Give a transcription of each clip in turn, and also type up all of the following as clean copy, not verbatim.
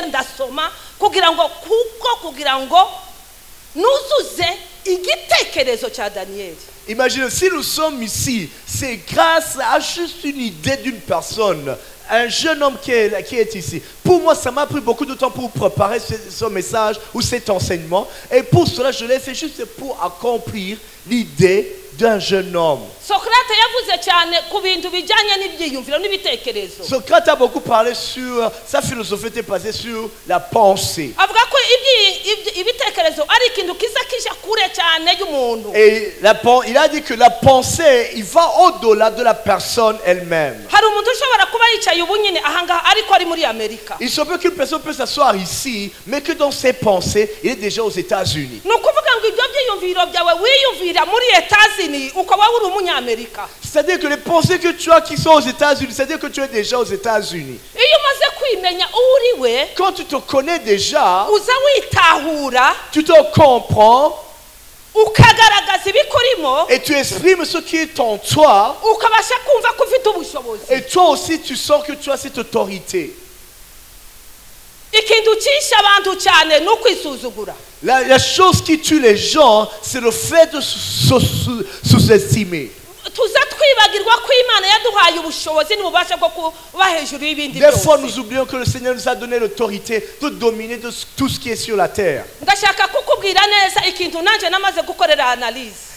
ndasoma kugira ngo nuzuze igitekerezo cya Daniel. Imaginez, si nous sommes ici, c'est grâce à juste une idée d'une personne, un jeune homme qui est ici. Pour moi, ça m'a pris beaucoup de temps pour préparer ce message ou cet enseignement. Et pour cela, je l'ai fait juste pour accomplir l'idée d'un jeune homme. Socrate a beaucoup parlé sur sa philosophie était basée sur la pensée. Et il a dit que la pensée, il va au-delà de la personne elle-même. Il se peut qu'une personne peut s'asseoir ici, mais que dans ses pensées, il est déjà aux États-Unis. C'est-à-dire que les pensées que tu as qui sont aux États-Unis, c'est-à-dire que tu es déjà aux États-Unis. Quand tu te connais déjà, tu te comprends et tu exprimes ce qui est en toi, et toi aussi tu sens que tu as cette autorité. La chose qui tue les gens, c'est le fait de sous-estimer. Des fois nous oublions que le Seigneur nous a donné l'autorité de dominer de tout ce qui est sur la terre.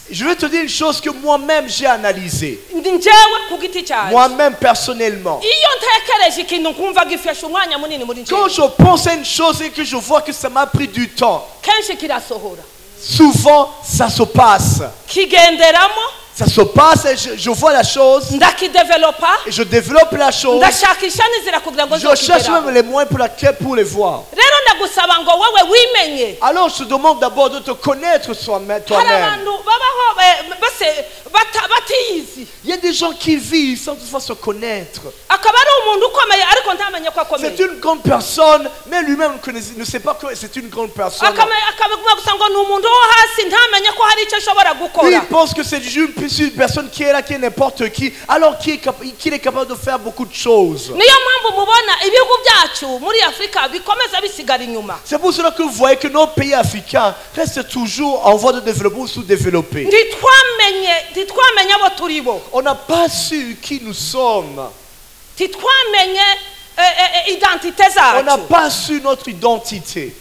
Je vais te dire une chose que moi-même j'ai analysée. Moi-même personnellement. Quand je pense à une chose et que je vois que ça m'a pris du temps, souvent ça se passe. Ça se passe et je vois la chose. Et je développe la chose. Je cherche même les moyens pour les voir. Alors je te demande d'abord de te connaître toi-même. Il y a des gens qui vivent sans toutefois se connaître. C'est une grande personne, mais lui-même ne sait pas que c'est une grande personne. Il pense que c'est une personne qui est là, qui est n'importe qui, alors qu'il est capable de faire beaucoup de choses. C'est pour cela que vous voyez que nos pays africains restent toujours en voie de développement ou sous-développés. On n'a pas su qui nous sommes. On n'a pas su notre identité.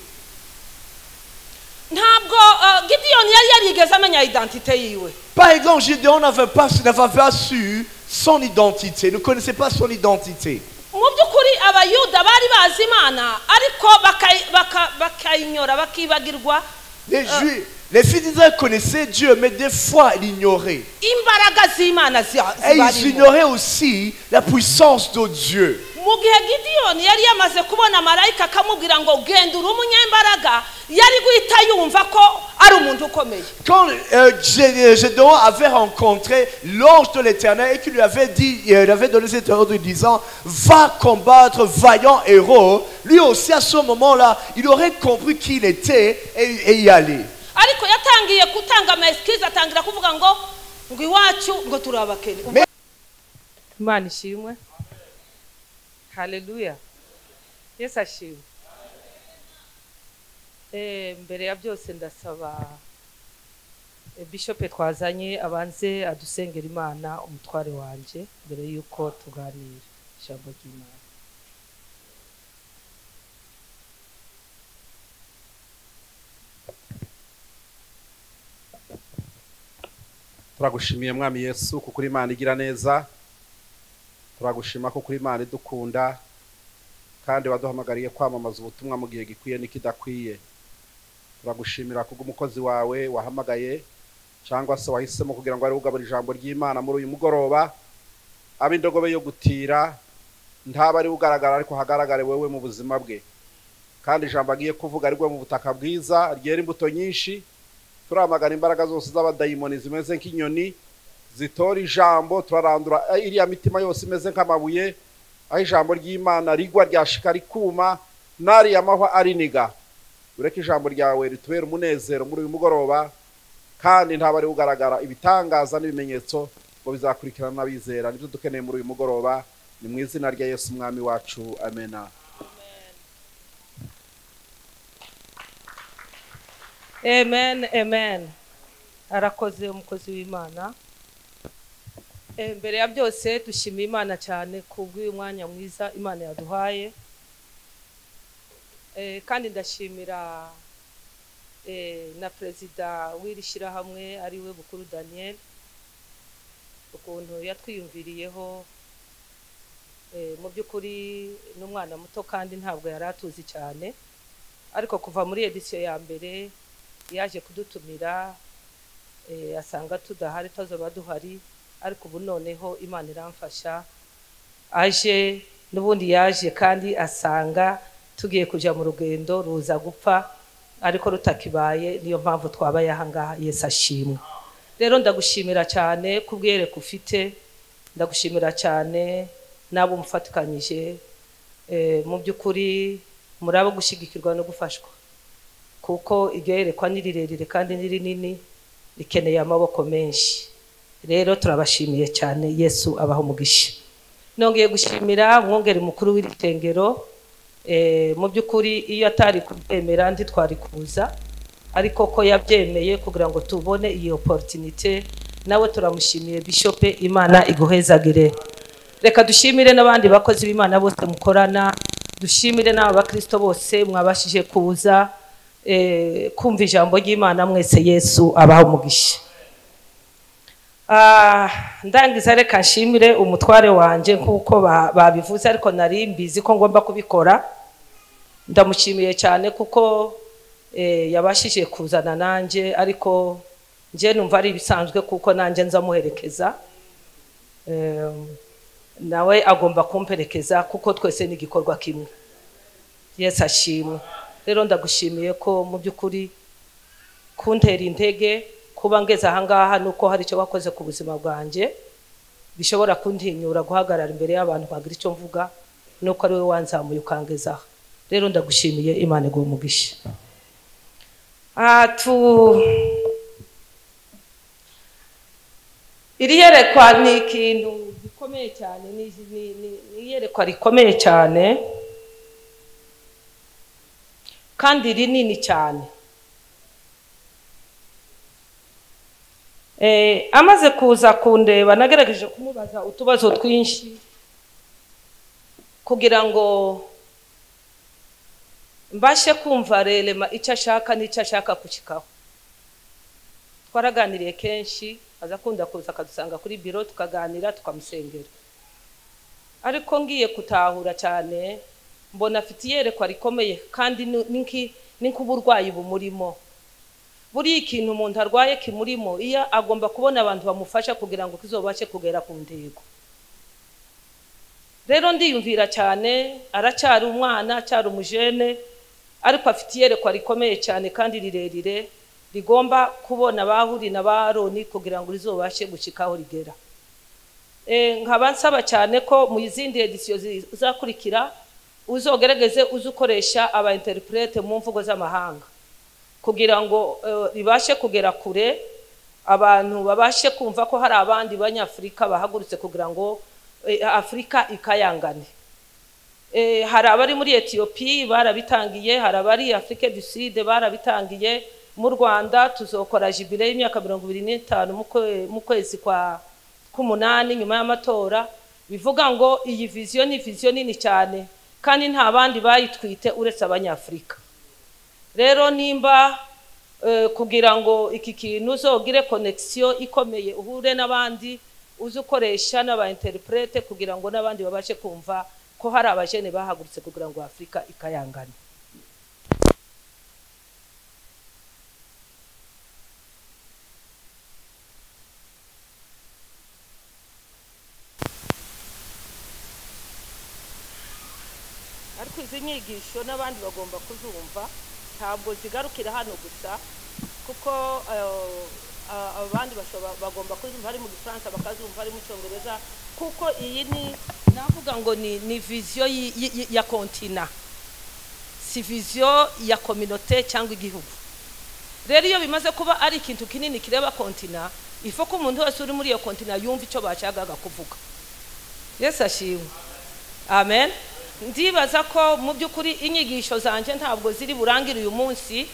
Par exemple, Gédéon n'avait pas su son identité, ne connaissait pas son identité. Les fils d'Israël connaissaient Dieu, mais des fois ils l'ignoraient. Et ils ignoraient aussi la puissance de Dieu. Quand Gédéon avait rencontré l'ange de l'Éternel et qu'il lui avait dit, il avait donné cet ordre disant, va combattre, vaillant héros, lui aussi à ce moment-là, il aurait compris qui il était et y aller. Hallelujah. Yes, ashimwe. Mbere ya byose ndasaba Bishop twazanye abanze adusengera Imana umutware wanje mbere yuko tuganira ijambo ry'Imana. Turagushimiye mwami Yesu kuko uri Imana igira neza. Turagushima ko kuri Imana idukunda kandi waduhamagariye kwamamaza ubutumwa mu gihe gikwiye n'ikidakwiye. Turagushimira kuko umukozi wawe wahamagaye cyangwa se wahisemo kugira ngo ari ugabura ijambo ry'Imana muri uyu mugoroba. Abindogobe yo gutira ntaba ari ugaragara ariko hagaragare wewe mu buzima bwe. Kandi ijambo agiye kuvuga ariko mu butaka bwiza ryera imbuto nyinshi. Turamagana imbaraga zose z'abadayimoni zimeze nk'inyoni zitora ijambo, turarandura iriya mitima yose imeze nk'amabuye, aho ijambo ry'Imana rigwa ryashika rikuma nari amahwa ariniga. Ureke ijambo ryawe ritubera umunezero muri uyu mugoroba, kandi ntabari ugaragara ibitangaza n'ibimenyetso ngo bizakurikirana n'abizera. Nibyo dukeneye muri uyu mugoroba, ni mu izina rya Yesu mwami wacu, amena. Amen, amen. Arakoze umukozi w'Imana. Mbere ya byose dushimiye Imana cyane kubw'uyu mwanya mwiza Imana yaduhaye. Kandi ndashimira na perezida w'irishira hamwe ari we Bukuru Daniel ukuntu yatwiyumviriyeho. Mu by'ukuri n'umwana muto kandi ntabwo yari atuzi cyane, ariko kuva muri edisiyo ya mbere yaje kudutumira, asanga tudahari tazoba duhari, ariko ubu noneho Imana iramfasha aje, n'ubundi yaje kandi asanga tugiye kuja mu rugendo ruza gupfa ariko rutakibaye, niyo mpamvu twabaye aha ngaha. Yesu ashimwe. Rero ndagushimira cyane kubw'iyereko ufite, ndagushimira cyane nabo mufatikanyije. Mu by'ukuri murabo gushigikirwa no gufashwa, kuko iryo yerekwa ni rirerire kandi ni rinini, rikeneye amaboko menshi. Rero turabashimiye cyane. Yesu abaho umugisha. Nongeye gushimira mwongere mukuru w'iritengero. Mu by'ukuri iyo atari kubyemera ndi twari kuza, ariko ko yabyemeye kugira ngo tubone iyi opportunity, nawe turamushimiye Bishop. Imana iguhezagire. Reka dushimire n'abandi bakozi b'Imana bose mukorana, dushimire n'abakristo bose mwabashije kuza kumva ijambo ry'Imana mwese. Yesu abaho umugisha. Ndangiza reka nshimire umutware wanje nkuko babivuze, ariko nari mbizi ko ngomba kubikora. Ndamushimiye cyane kuko yabashije kuzana nanje, ariko nje numva ari bisanzwe kuko nanje nzamuherekeza, nawe agomba kumperekeza kuko twese ni igikorwa kimwe. Yesu ashimwe. Rero ndagushimiye ko mu by'ukuri kuntera intege kuba ngeze aha ngaha, nuko hari icyo wakoze ku buzima bwanjye bishobora kuntinyura guhagarara imbere y'abantu bagira icyo mvuga, nuko ari we wanzamuye ukangezaho. Rero ndagushimiye. Imana iguhe umugisha. Iri yerekwa ni ikintu gikomeye cyane, ni iyerekwa rikomeye cyane kandi rinini cyane. Amaze kuza kundeba nagerageje kumubaza utubazo twinshi kugira ngo mbashe kumva relema icyo ashaka n'icyo ashaka kushikaho. Twaraganiriye kenshi, aza kunda kuza akadusanga kuri biro tukaganira tukamusengera, ariko ngiye kutahura cyane mbona afite iyerekwa rikomeye kandi n'inkuburwayi bumurimo. Buri ikintu umuntu arwaye kimurimo, iyo agomba kubona abantu bamufasha kugira ngo kizobashe kugera ku ntego. Rero ndiyumvira cyane, aracyari umwana, cyari umujene, ariko afite iyerekwa rikomeye cyane kandi rirerire, rigomba kubona bahuri na baroni kugira ngo rizobashe gushikaho rigera. Nkaba nsaba cyane ko mu izindi edisiyo zizakurikira uzogerageze uzukoresha aba interprete mu mvugo z'amahanga kugira ngo ribashe kugera kure, abantu babashe kumva ko hari abandi banyafrika bahagurutse kugira ngo Afrika ikayangane. Hari abari muri Ethiopia barabitangiye, hari abari Afrique du Sud barabitangiye. Mu Rwanda tuzokora jubile y'imyaka 25 mu kwezi kwa 8 nyuma y'amatora. Bivuga ngo iyi vision ni vision nini cyane kandi nta bandi bayitwite uretse abanyafrika. Rero nimba kugira ngo iki kintu uzogire connection ikomeye, uhure n'abandi, uzukoresha n'aba interprete kugira ngo n'abandi babashe kumva ko hari abajene bahagurutse kugira ngo Afrika ikayangane. Ariko izi nyigisho n'abandi bagomba kuzumva, ntabwo zigarukira hano gusa, kuko abandi bagomba kuzumva hari mu Gifaransa, bakazumva hari mu Cyongereza, kuko iyi ni navuga ngo ni vision ya kontina, si vision ya communauté cyangwa igihugu. Rero iyo bimaze kuba ari ikintu kinini kireba kontina, ifo ko umuntu wese uri muri iyo kontina yumva icyo bashakaga kuvuga. Yesu ashimwe. Amen. Ndibaza ko mu by'ukuri inyigisho zanje ntabwo ziri burangire uyu munsi,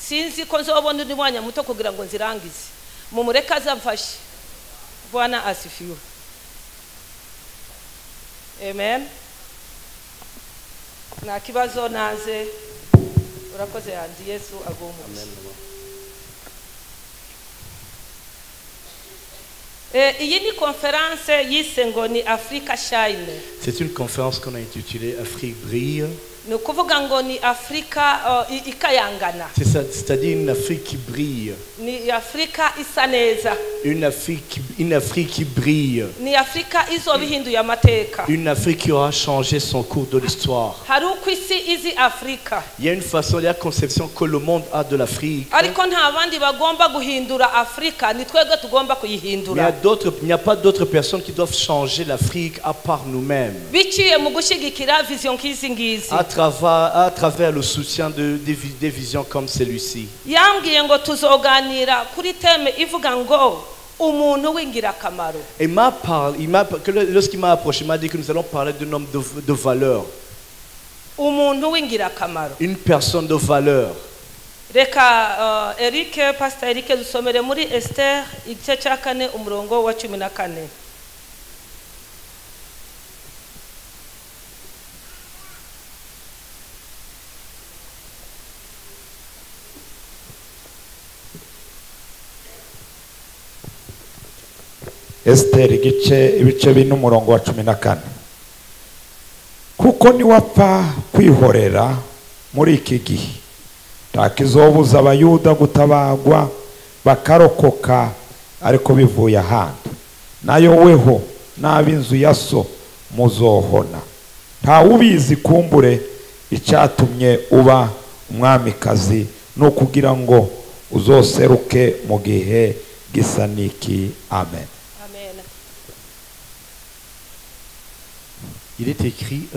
sinzi ko nzobona undi mwanya muto kugira ngo nzirangize mumureka azamfashe. Bwana asifiwe. Amen. Na kibazo naze urakoze yandi Yesu agumuze. Iyi ni conférence yise ngo ni Africa Shine. C'est une conférence qu'on a intitulée Afrique brille. Ni ukuvuga ngo ni Afrika ikayangana. C'est-à-dire une Afrique qui brille. Ni Afrika isa neza. Une Afrique qui brille. Ni Afrika izobihinduye amateka. Une Afrique qui aura changé son cours de l'histoire. Hari uko isi izi Afrika. Il y a une façon, il y a une conception que le monde a de l'Afrique. Ariko nta bandi bagomba guhindura Afrika, ni twebwe tugomba kuyihindura. Il n'y a pas d'autres personnes qui doivent changer l'Afrique à part nous-mêmes. Biciye mu gushigikira vision nk'izi ngizi. À travers le soutien des visions comme celui-ci. Yambwiye ngo tuzoganira kuri teme ivuga ngo umuntu w'ingirakamaro. Et lorsqu'il m'a approché, il m'a dit que nous allons parler d'un homme de valeur. Umuntu w'ingirakamaro. Une personne de valeur. Reka Pastor Eric dusomere muri Esther igice cya 4 umurongo wa 14. Esther igice ibice bine umurongo wa 14. Kuko niwapfa kwihorera muri iki gihe takizobuza abayuda gutabagwa bakarokoka ariko bivuye ahandi, nayo weho n'ab'inzu ya so muzohona. Nta ubizi kumbure icyatumye uba umwamikazi no kugira ngo uzoseruke mu gihe gisa niki. Amen. Il est écrit,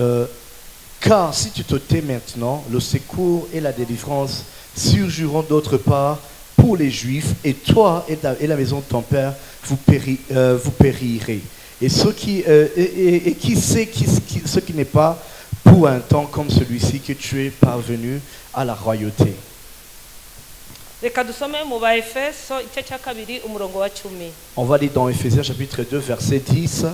car si tu te tais maintenant, le secours et la délivrance surgiront d'autre part pour les Juifs, et toi et la maison de ton père, vous périrez. Et ce qui n'est pas pour un temps comme celui-ci que tu es parvenu à la royauté. On va lire dans Éphésiens chapitre 2, verset 10.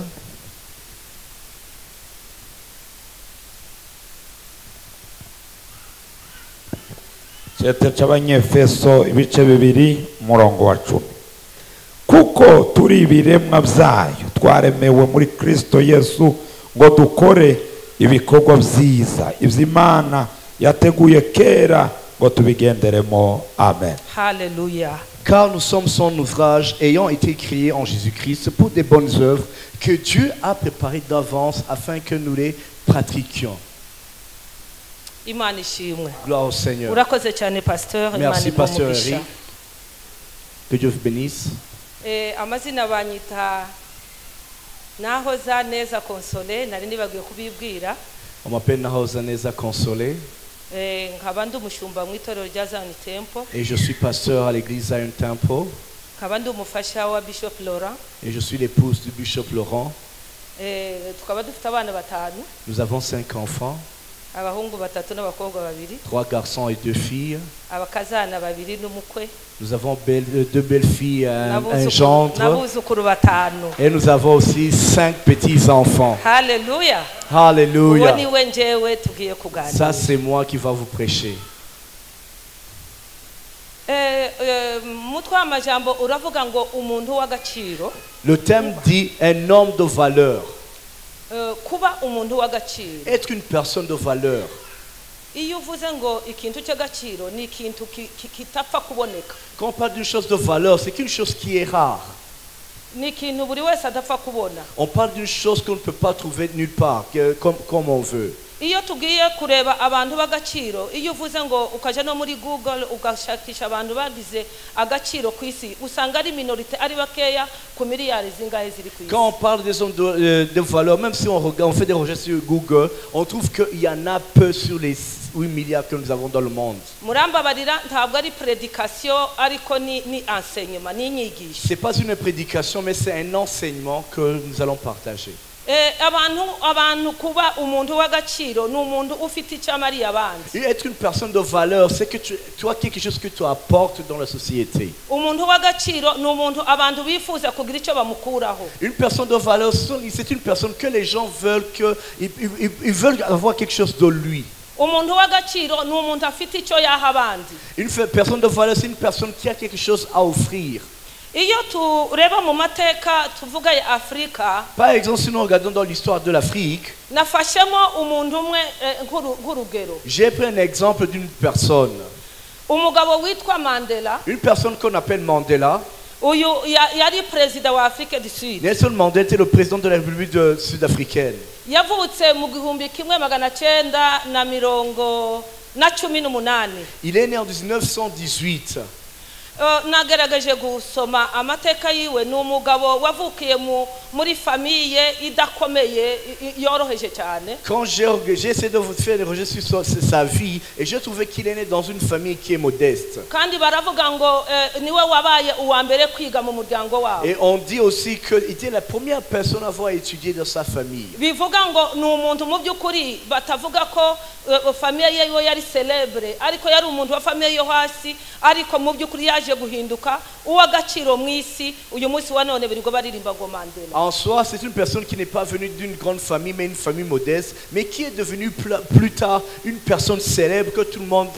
Cyete cy'Abanyefeso ibice bibiri umurongo wa 10. Kuko turi ibiremwa byayo twaremewe muri Kristo Yesu ngo dukore ibikorwa byiza ivy'Imana yateguye kera ngo tubigenderemo. Amen. Hallelujah. Car nous sommes son ouvrage ayant été créés en Jésus-Christ pour des bonnes œuvres que Dieu a préparées d'avance afin que nous les pratiquions. Gloire au Seigneur. Merci Pasteur Eric. Que Dieu vous bénisse. Amazina banyita Nahoza Neza Consolé, nari nibagiye kubibwira. On m'appelle Nahoza Neza Consolé. Nkaba ndi umushumba mu itorero rya Zion Temple. Et je suis pasteur à l'église Zion Temple. Nkaba ndi umufasha wa Bishop Laurent. Et je suis l'épouse du Bishop Laurent. Tukaba dufite abana batanu. Nous avons 5 enfants. Abahungu batatu n'abakobwa babiri. 3 garçons et 2 filles. Abakazana babiri n'umukwe. Nous avons 2 belles filles, un gendre. N'abuzukuru batanu. Et nous avons aussi 5 petits enfants. Alléluia. Alléluia. Ça c'est moi qui va vous prêcher. Le thème dit un homme de valeur. Être une personne de valeur. Quand on parle d'une chose de valeur, c'est qu'une chose qui est rare. On parle d'une chose qu'on ne peut pas trouver nulle part, comme on veut. Iyo tugiye kureba abantu b'agaciro, iyo uvuze ngo ukaje no muri Google ugashakisha abantu bagize agaciro ku isi, usanga ari minorité ari bakeya ku miliyari zingahe ziri ku isi. Quand on parle des hommes de valeur, même si on fait des recherches sur Google, on trouve qu'il y en a peu sur les 8 milliards que nous avons dans le monde. Murambabarira ntabwo ari prédication ariko ni enseignement ni inyigisho. C'est pas une prédication mais c'est un enseignement que nous allons partager. abantu kuba umuntu w'agaciro ni umuntu ufite icyo amariye abandi. Et être une personne de valeur, c'est que tu as quelque chose que tu apportes dans la société. Umuntu w'agaciro ni umuntu abantu bifuza kugira icyo bamukuraho. Une personne de valeur, c'est une personne que les gens veulent ils veulent avoir quelque chose de lui. Umuntu w'agaciro ni umuntu afite icyo yaha abandi. Une personne de valeur, c'est une personne qui a quelque chose à offrir. Iyo tureba mu mateka tuvuga ya Afrika, Par exemple, si nous regardons dans l'histoire de l'Afrique, nafashemo umuntu umwe nk'urugero. j'ai pris un exemple d'une personne. Umugabo witwa Mandela, Une personne qu'on appelle Mandela. uyu yari perezida wa Afrique du Sud. Nelson Mandela était le président de la République sud-africaine. Yavutse mu 1918. Il est né en 1918. Nagerageje gusoma amateka yiwe. Ni umugabo wavukiye muri famiye idakomeye yoroheje cyane. Quand j'ai essayé de vous faire des recherches sur sa vie, et j'ai trouvé qu'il est né dans une famille qui est modeste. Kandi baravuga ngo niwe wabaye uwa mbere kwiga mu muryango wabo. Et on dit aussi qu'il était la première personne à avoir étudié dans sa famille. Bivuga ngo ni umuntu mu by'ukuri batavuga ko famiye ye yari celebre, ariko yari umuntu wa famiye yo hasi, ariko mu by'ukuri yaje guhinduka uw'agaciro mu isi. Uyu munsi wa none birirwa baririmba ngo Mandela. En soi, c'est une personne qui n'est pas venue d'une grande famille, mais une famille modeste, mais qui est devenue plus tard une personne célèbre que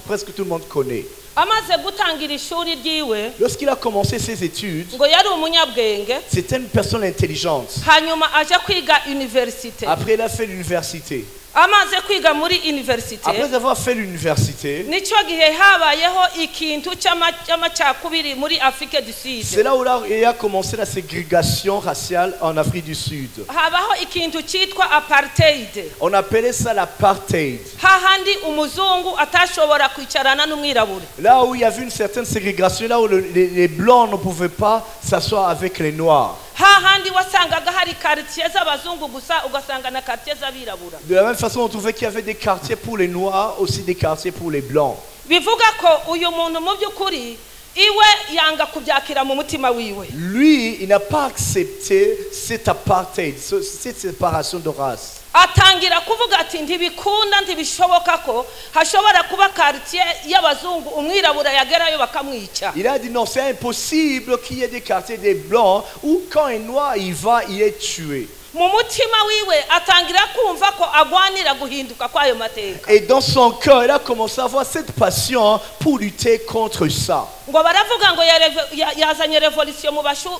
presque tout le monde connaît. Amaze gutangira ishuri ryiwe, Lorsqu'il a commencé ses études, ngo yari umunyabwenge, c'était une personne intelligente. hanyuma aje kwiga université. Après, il a fait l'université. Amaze kwiga muri université, Après avoir fait l'université, nico gihe habayeho ikintu cy'amacakubiri muri Afrique du Sud. c'est là où il a commencé la ségrégation raciale en Afrique du Sud. Habaho ikintu cyitwa apartheid. On appelait ça l'apartheid. Hahandi umuzungu atashobora kwicarana n'umwirabura. Là où il y avait une certaine ségrégation, là où les blancs ne pouvaient pas s'asseoir avec les noirs. Hahandi wasangaga hari quartier z'abazungu gusa ugasanga na quartier z'abirabura. De la même façon, on trouvait qu'il y avait des quartiers pour les noirs, aussi des quartiers pour les blancs. Bivuga ko uyu muntu mu by'ukuri iwe yanga kubyakira mu mutima wiwe. Lui, il n'a pas accepté cet apartheid, cette séparation de race. Atangira kuvuga ati ntibikunda ntibishoboka ko hashobora kuba quartier y'abazungu umwirabura yagerayo bakamwica. Il a dit non, c'est impossible qu'il y ait des quartiers des blancs où quand un noir y va, il est tué. Mu mutima wiwe atangira kumva ko agwanira guhinduka kwayo mateka. Et dans son cœur, il a commencé à avoir cette passion pour lutter contre ça. Ngo baravuga ngo yazanye revolution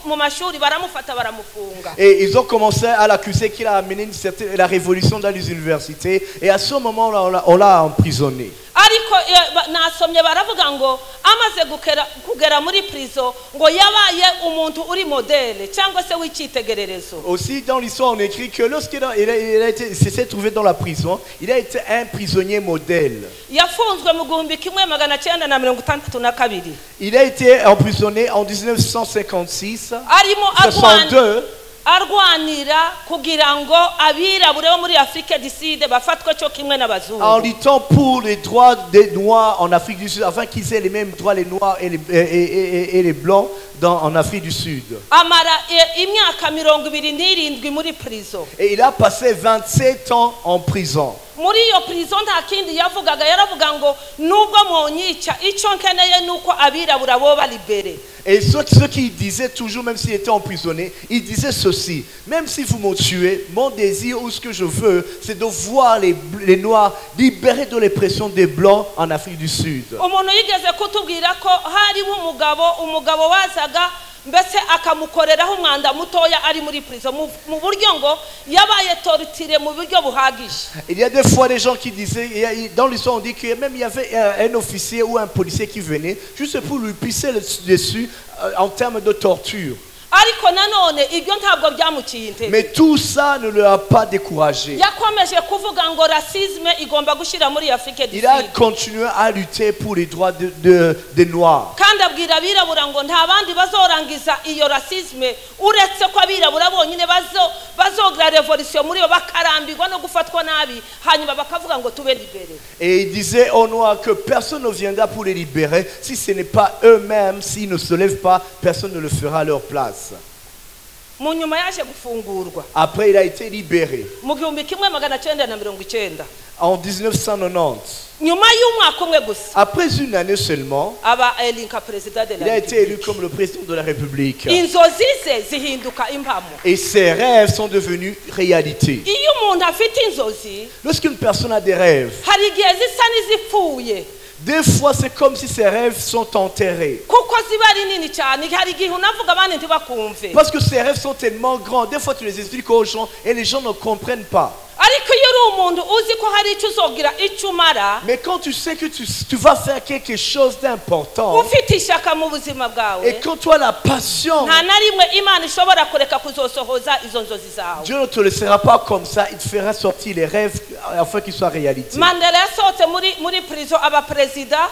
mu mashuri baramufata baramufunga. Et ils ont commencé à l'accuser qu'il a amené la révolution dans les universités. Et à ce moment-là, on l'a emprisonné. Ariko nasomye baravuga ngo amaze kugera muri prison ngo yabaye umuntu uri modele cyangwa se w'icyitegererezo. Aussi dans l'histoire on écrit que lorsqu'il s'est trouvé dans la prison, il a été un prisonnier modèle. Yafunzwe mu 1962. Il a été emprisonné en 1956. Arimo 62. arwanira kugira ngo abirabure bo muri Afrique du Sud bafatwe cyo kimwe n'abazungu. En luttant pour les droits des noirs en Afrique du Sud, afin qu'ils aient les mêmes droits les noirs et les blancs en Afrique du Sud. Amara imyaka 27 muri prison. Et il a passé 27 ans en prison. Muri iyo prison nta kindi yavugaga, yaravuga ngo nubwo monyica icyo nkeneye nuko abirabura bo bali libéré. Et ce qu'il disait toujours, même s'il était emprisonné, il disait ceci: même si vous me tuez, mon désir ou ce que je veux, c'est de voir les noirs libérés de l'oppression des blancs en Afrique du Sud. Umuntu yigeze kutubwira ko harimo umugabo wazaga mbese akamukoreraho umwanda mutoya ari muri prison mu buryo ngo yabaye torturé mu buryo buhagije. Il y a des fois des gens qui disaient, dans l'histoire on dit que même il y avait un officier ou un policier qui venait juste pour lui pisser dessus en termes de torture. Ariko nanone ibyo ntabwo byamuciye intege. Mais tout ça ne le a pas découragé. Yakomeje kuvuga ngo racisme igomba gushira muri Afrique du Sud. Il a continué à lutter pour les droits des noirs. Kandi abwira abirabura ngo nta bandi bazorangiza iyo racisme uretse ko abirabura bonyine bazogira revolution muri yo bakarambirwa no gufatwa nabi hanyuma bakavuga ngo tube libérés. Et il disait aux noirs que personne ne viendra pour les libérer si ce n'est pas eux-mêmes, s'ils ne se lèvent pas, personne ne le fera à leur place. mu nyuma yaje gufungurwa Après, il a été libéré mu 1990 en 1990. nyuma y'umwaka umwe gusa Après une année seulement, aba elinka perezida de il la a été élu République. comme le président de la République. inzozi ze zihinduka impamo. Et ses rêves sont devenus réalité. iyo umuntu afite inzozi Lorsqu'une personne a des rêves, hari igihe zisa n'izipfuye des fois c'est comme si ses rêves sont enterrés. kuko ziba ari nini cyane hari igihe unavuga abandi ntibakumve Parce que ses rêves sont tellement grands. Des fois tu les expliques aux gens et les gens ne comprennent pas. ariko iyo uri umuntu uzi ko hari icyo uzogira icyo umara Mais quand tu sais que tu vas faire quelque chose d'important, ufite ishyaka mu buzima bwawe et quand tu as la passion, nta na rimwe imana ishobora kureka kuzosohoza izo nzozi zawe. Dieu ne te laissera pas comme ça. Il te fera sortir les rêves afin qu'ils soient réalité. mandela yasohotse muri prison aba perezida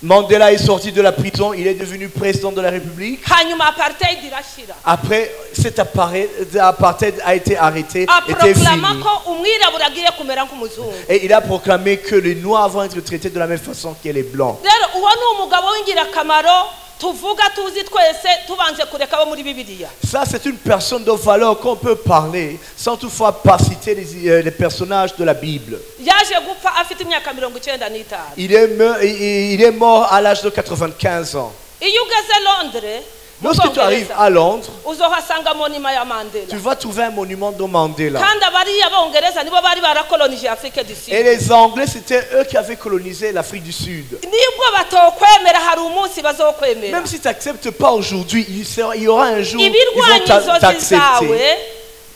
Mandela est sorti de la prison. Il est devenu président de la République. hanyuma apartheid irashira Après, cet apartheid a été arrêté, était aproklama fini. ko umwirabura agiye kumera nk'umuzungu. Et il a proclamé que les Noirs vont être traités de la même façon que les Blancs. rero uwo ni umugabo w'ingirakamaro tuvuga tuzi twese tubanje kureka abo muri bibiliya. Ça, c'est une personne de valeur qu'on peut parler sans toutefois pas citer les personnages de la Bible. yaje gupfa afite imyaka 95. Il est mort à l'âge de 95 ans. iyo ugeze Londres mu Lorsque tu arrives Bwongereza, à Londres, uzohasanga monima ya Mandela. tu vas trouver un monument de Mandela. kandi abariya bongereza nibo bari barakolonije Afrique du Sud. Et les Anglais, c'était eux qui avaient colonisé l'Afrique du Sud. nibwo batokwemera hari umunsi bazokwemera. Même si tu n'acceptes pas aujourd'hui, il y aura un jour où ils ibirwanya vont inzozi t'accepter. zawe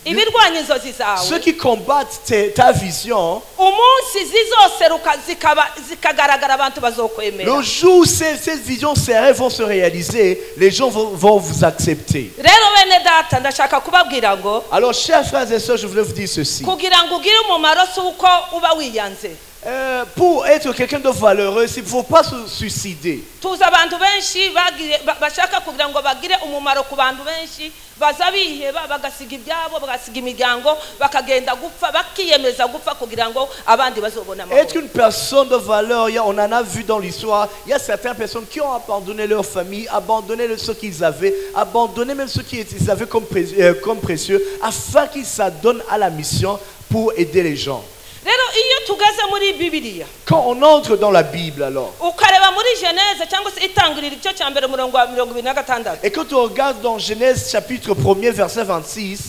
ibirwanya inzozi Ceux zawe qui combattent ta vision, umunsi zizoseruka zikagaragara abantu bazokwemera. le jour où ces visions, ces rêves vont se réaliser, les gens vont vous accepter. rero bene data ndashaka kubabwira ngo Alors, chers frères et sœurs, je voulais vous dire ceci. kugira ngo ugire umumaro si uko uba wiyanze. Pour être quelqu'un de valeureux, il ne faut pas se suicider. tuzi abantu benshi bashaka kugira ngo bagire umumaro ku bantu benshi baza biheba bagasiga ibyabo bagasiga imiryango bakagenda gupfa bakiyemeza gupfa kugira ngo abandi bazobona Être amahoro. une personne de valeur, on en a vu dans l'histoire, il y a certaines personnes qui ont abandonné leur famille, abandonné ce qu'ils avaient, abandonné même ce qu'ils avaient comme précieux, afin qu'ils s'adonnent à la mission pour aider les gens. rero iyo tugeze muri bibiliya Quand on entre dans la Bible alors, ukareba muri Genèse cyangwa se itangiriro igice cya mbere umurongo wa 26 et quand on regarde dans Genèse chapitre 1er verset 26,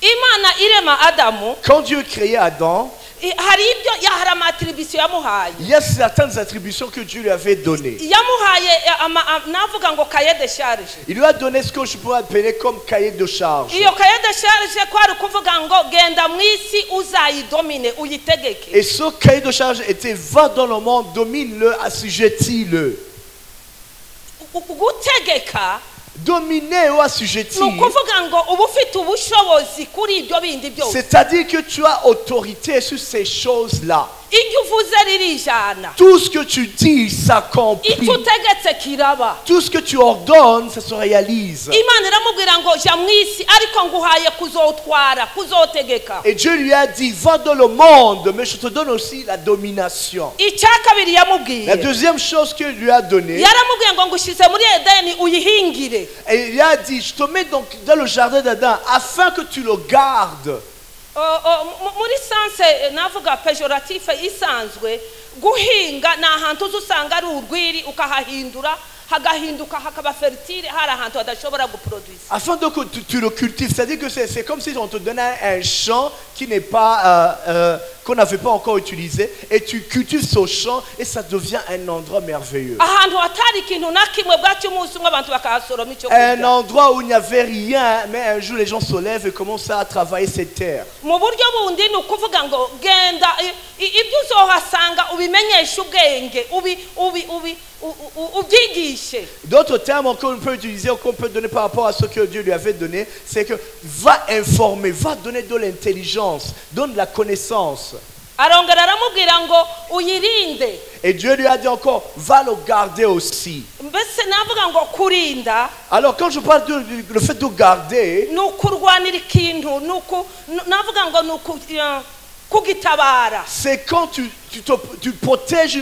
imana irema Adamu quand Dieu créait Adam, hari ibyo hari amatiribisiyo yamuhaye. il y a certaines attributions que Dieu lui avait données. yamuhaye navuga ngo cahier de charge. Il lui a donné ce que je pourrais appeler comme cahier de charge. iyo cahier de charge kwari kuvuga ngo genda mu isi uzayidomine uyitegeke. Et ce cahier de charge était va dans le monde, domine-le, assujettis-le. gutegeka Dominer ou assujettir, ni ukuvuga ngo uba ufite ubushobozi kuri ibyo bindi byose. c'est-à-dire que tu as autorité sur ces choses-là. iyo uvuze ririjana Tout ce que tu dis s'accomplit. icyo utegetse kiraba. Tout ce que tu ordonnes, ça se réalise. imana iramubwira ngo jya mu isi ariko nguhaye kuzotwara kuzotegeka. Et Dieu lui a dit, va dans le monde, mais je te donne aussi la domination. icya kabiri yamubwiye La deuxième chose qu'il lui a donnée, yaramubwiye ngo ngushyize muri Edeni uyihingire. et il a dit, je te mets donc dans le jardin d'Adam afin que tu le gardes. muri sanse navuga pejorative isanzwe guhinga ni ahantu uza usanga ari urwiri ukahahindura hagahinduka hakaba fertile hari ahantu hadashobora guproduce. Afin que tu le cultives, c'est-à-dire que c'est comme si on te donnait un champ qui n'est pas qu'on n'avait pas encore utilisé, et tu cultives ce champ et ça devient un endroit merveilleux. ahantu hatari ikintu na kimwe bwacyo umunsi umwe abantu bakahasoroma icyo Un kurya. endroit où il n'y avait rien, mais un jour les gens se lèvent et commencent à travailler cette terre. mu buryo bundi ni ukuvuga ngo genda ibyo uzohasanga ubimenyeshe ubwenge ubyigishe. D'autres termes qu'on peut utiliser, qu'on peut donner par rapport à ce que Dieu lui avait donné, c'est que va informer, va donner de l'intelligence, donne de la connaissance. arongera aramubwira ngo uyirinde. Et Dieu lui a dit encore, va le garder aussi. mbese navuga ngo kurinda Alors quand je parle le fait de garder, ni ukurwanira ikintu navuga ngo ni kugitabara. c'est quand tu protèges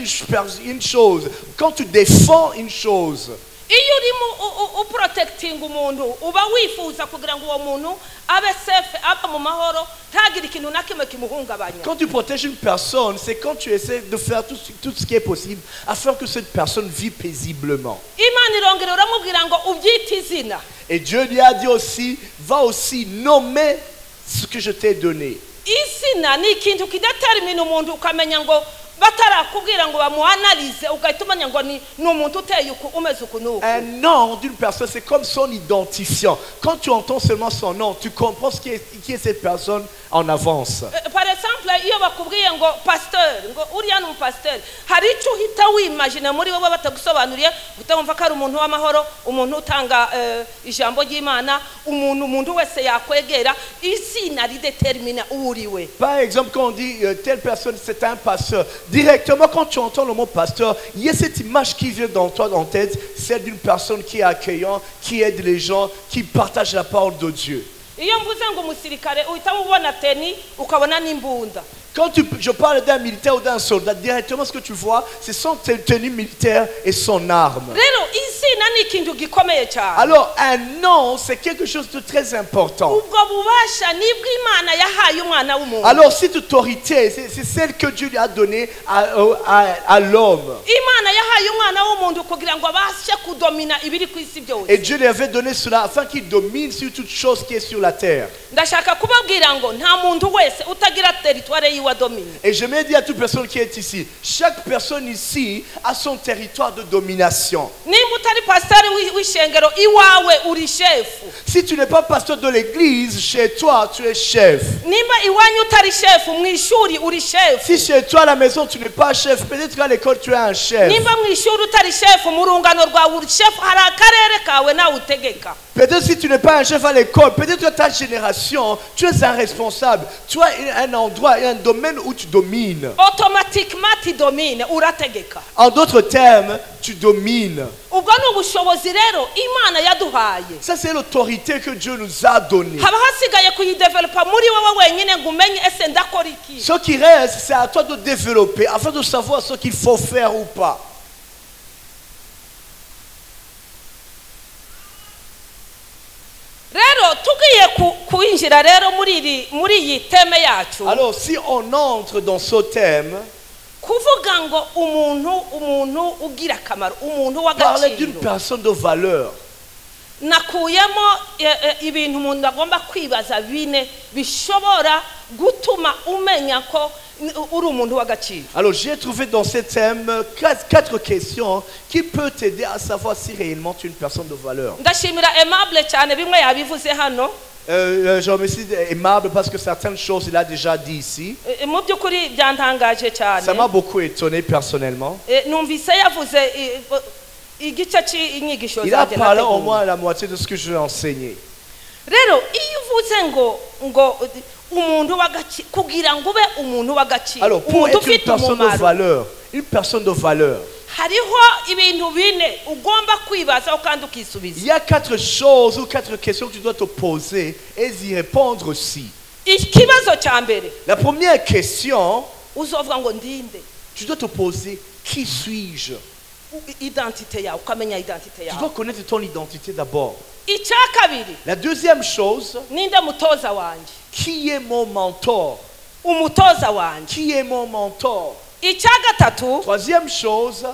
une chose, quand tu défends une chose. iyo urimo uprotecting umuntu uba wifuza kugira ngo uwo muntu abe safe aba mu mahoro ntagire ikintu na kimwe kimuhungabanya. Quand tu protèges une personne, c'est quand tu essaies de faire tout ce qui est possible afin que cette personne vive paisiblement. Imana irongera uramubwira ngo ubyite izina. Et Dieu lui a dit aussi, va aussi nommer ce que je t'ai donné. Izina ni ikintu kidetermine umuntu ukamenya ngo batarakubwira ngo bamuanalyze ugahita umenya ngo ni umuntu uteye umeze ukunuku. Un nom d'une personne, c'est comme son identifiant. Quand tu entends seulement son nom, tu comprends qui est cette personne en avance. Par exemple, iyo bakubwiye ngo pasteur, ngo uriya ni pasteur, hari icyo uhita wimagine muri wowe batagusobanuriye, utamva ko ari umuntu w'amahoro, umuntu utanga ijambo ry'Imana, umuntu wese yakwegera, izina ridetermina uriwe. Par exemple, quand on dit telle personne c'est un pasteur, directement quand tu entends le mot pasteur, il y a cette image qui vient dans toi en tête, celle d'une personne qui est accueillante, qui aide les gens, qui partage la parole de Dieu. Iyo mvuze ngo umusirikare uhita ubona teni ukabona n'imbunda. Quand je parle d'un militaire ou d'un soldat, directement ce que tu vois, c'est son tenue militaire et son arme. Rero izina ni ikintu gikomeye cyane. Alors un nom, c'est quelque chose de très important. Ubwo bubasha nibwo Imana yahaye umwana w'umuntu. Alors cette autorité, c'est celle que Dieu lui a donnée à l'homme. Imana yahaye umwana w'umuntu kugira ngo abashe kudomina ibiri ku isi byose. Et Dieu lui avait donné cela afin qu'il domine sur toute chose qui est sur la terre. Ndashaka kubabwira ngo nta muntu wese utagira territoire yiwe domine. Et je me dis à toute personne qui est ici, chaque personne ici a son territoire de domination. Nimba utari pasteur w'ishengero iwawe uri chef. Si tu n'es pas pasteur de l'église, chez toi tu es chef. Nimba iwanyu utari chef mwishuri uri chef. Si chez toi à la maison tu n'es pas chef, peut-être qu'à l'école tu es un chef. Nimba mwishuri utari chef mu rungano rwawe uri chef hari akarere kawe nawe utegeka. Peut-être si tu n'es pas un chef à l'école, peut-être que ta génération, tu es un responsable. Tu as un endroit et un domaine où tu domines. Automatiquement tu domines, urategeka. En d'autres termes, tu domines. Ubwo ni ubushobozi rero Imana yaduhaye. Ça c'est l'autorité que Dieu nous a donnée. Haba hasigaye kuyidevelopa muri wowe wenyine ngo umenye ese ndakora iki. Ce qui reste, c'est à toi de développer afin de savoir ce qu'il faut faire ou pas. Rero tugiye kuinjira rero muri iyi teme yacu. Alors si on entre dans ce thème, kuvuga ngo umuntu ugira akamaro, umuntu parler d'une w'agaciro, personne de valeur. nakuyemo ibintu umuntu agomba kwibaza bine bishobora gutuma umenya ko uri umuntu w'agaciro. Alors j'ai trouvé dans ce thème quatre questions qui peuvent t'aider à savoir si réellement tu es une personne de valeur. Ndashimira Aimable cyane bimwe yabivuze hano. Je remercie Aimable parce que certaines choses il a déjà dit ici. Mu by'ukuri byantangaje cyane. Ça m'a beaucoup étonné personnellement. Numvise yavuze igice cy'inyigisho Il a zanjye parlé au nateguye. moins la moitié de ce que je vais enseigner. Rero iyo uvuze ngo umuntu w'agaciro kugira ngo ube umuntu w'agaciro, Alors pour umuntu être une ufite personne de umumaro, valeur, une personne de valeur, hariho ibintu bine ugomba kwibazaho kandi il ukisubiza. y a quatre choses ou quatre questions que tu dois te poser et y répondre aussi. Ikibazo cya mbere La première question, uzovuga ngo ndinde, tu dois te poser, qui suis-je? identité yawe, ukamenya identité Tu yawe. dois connaître ton identité d'abord. Icya kabiri, La deuxième chose, ninde mutoza wanje, qui est mon mentor? umutoza wanje. Qui est mon mentor? Icya gatatu, Troisième chose,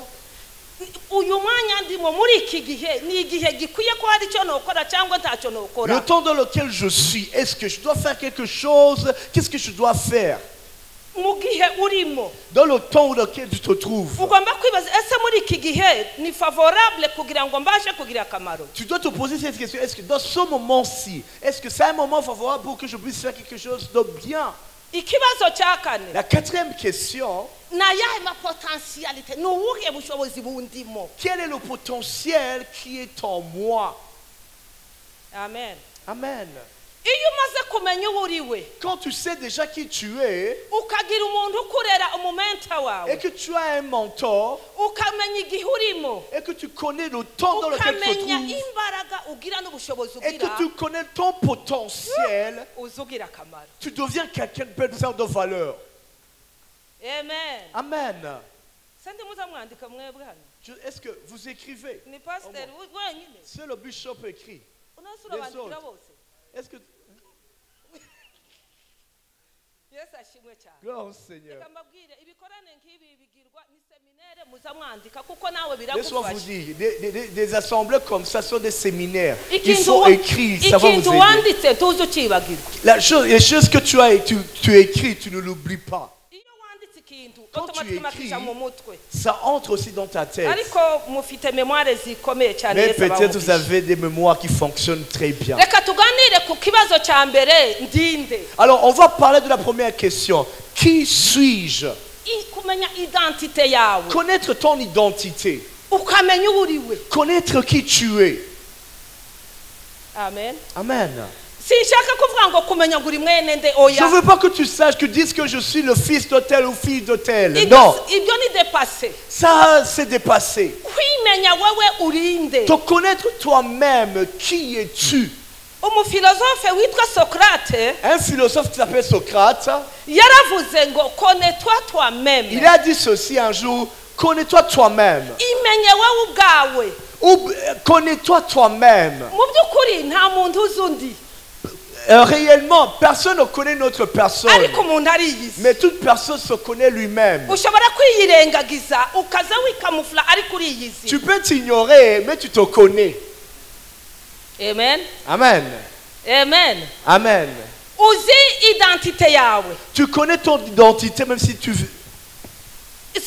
uyu mwanya ndimo muri iki gihe ni igihe gikwiye ko hari icyo nokora cyangwa ntacyo le nokora. temps dans lequel je suis, est-ce que je dois faire quelque chose? Qu'est-ce que je dois faire? Mu gihe urimo Dans le temps dans lequel tu te trouves, ugomba kwibaza ese muri iki gihe ni favorable kugira ngo mbashe kugira akamaro. tu dois te poser cette question. Est-ce que dans ce moment-ci, est-ce que c'est un moment favorable pour que je puisse faire quelque chose de bien? Ikibazo cya kane, La quatrième question, na yahe ma potentialite, ni ubuhe bushobozi bundimo. quel est le potentiel qui est en moi? Amen. Amen. Iyo umaze kumenya uwo uriwe, Quand tu sais déjà qui tu es ukagira umuntu ukurera umumenta et wawe, que tu as un mentor ukamenya igihe urimo, et que tu connais le temps dans lequel tu te ukamenya trouves imbaraga ugira n'ubushobozi et que ugira, tu connais ton potentiel, uzugira akamaro. tu deviens quelqu'un de de valeur. Amen. Amen. sende muzamwandika mwebwe hano Est-ce que vous écrivez? ni pasiteri wenyine C'est le bishop écrit. unasura bandikira bose Est-ce que... yesu ashimwe cyane Gloire au Seigneur. reka mbabwire ibikorane nk'ibi bigirwa ni seminaire muzamwandika kuko nawe Laisse-moi vous biragufasha dire, des assemblées comme ça sont des séminaires. Il ikintu faut écrire, ça va vous ikintu aider. wanditse tuzi ukibagirwa Les choses que tu écris, tu ne l'oublies pas. iyo wanditse ikintu Quand tu automatikima écris, kija mu mutwe ça entre aussi dans ta tête. ariko mufite memoire zikomeye cyane Mais Yesu peut-être vous abamugisha. avez des mémoires qui fonctionnent très bien. reka tuganire ku kibazo cya mbere ndinde Alors, on va parler de la première question. Qui suis-je? kumenya identite yawe Connaître ton identité. ukamenya uwo uriwe Connaître qui tu es. amen Amen. sinshaka kuvuga ngo kumenya ngo uri mwene nde Je ne oya veux pas que tu saches, que dises que je suis le fils de tel ou fille de tel. Ibyo- Non, ibyo ni dépassé ça c'est dépassé. kwimenya wowe urinde Te connaître toi-même, qui es-tu? umufilozofe witwa sokrate Un philosophe qui s'appelle Socrate, yaravuze ngo connais-toi toi-même il a dit ceci un jour, connais-toi toi-même. imenye wowe ubwawe Ou connais-toi toi-même. mu by'ukuri nta muntu uzi undi Réellement, personne ne connaît notre personne. ariko umuntu ariyizi Mais toute personne se connaît lui-même. ushobora kwiyirengagiza ukaza wikamufura ariko uriyizi Tu peux t'ignorer, mais tu te connais. amen Amen. amen Amen. uzi identite yawe Tu connais ton identité, même si tu...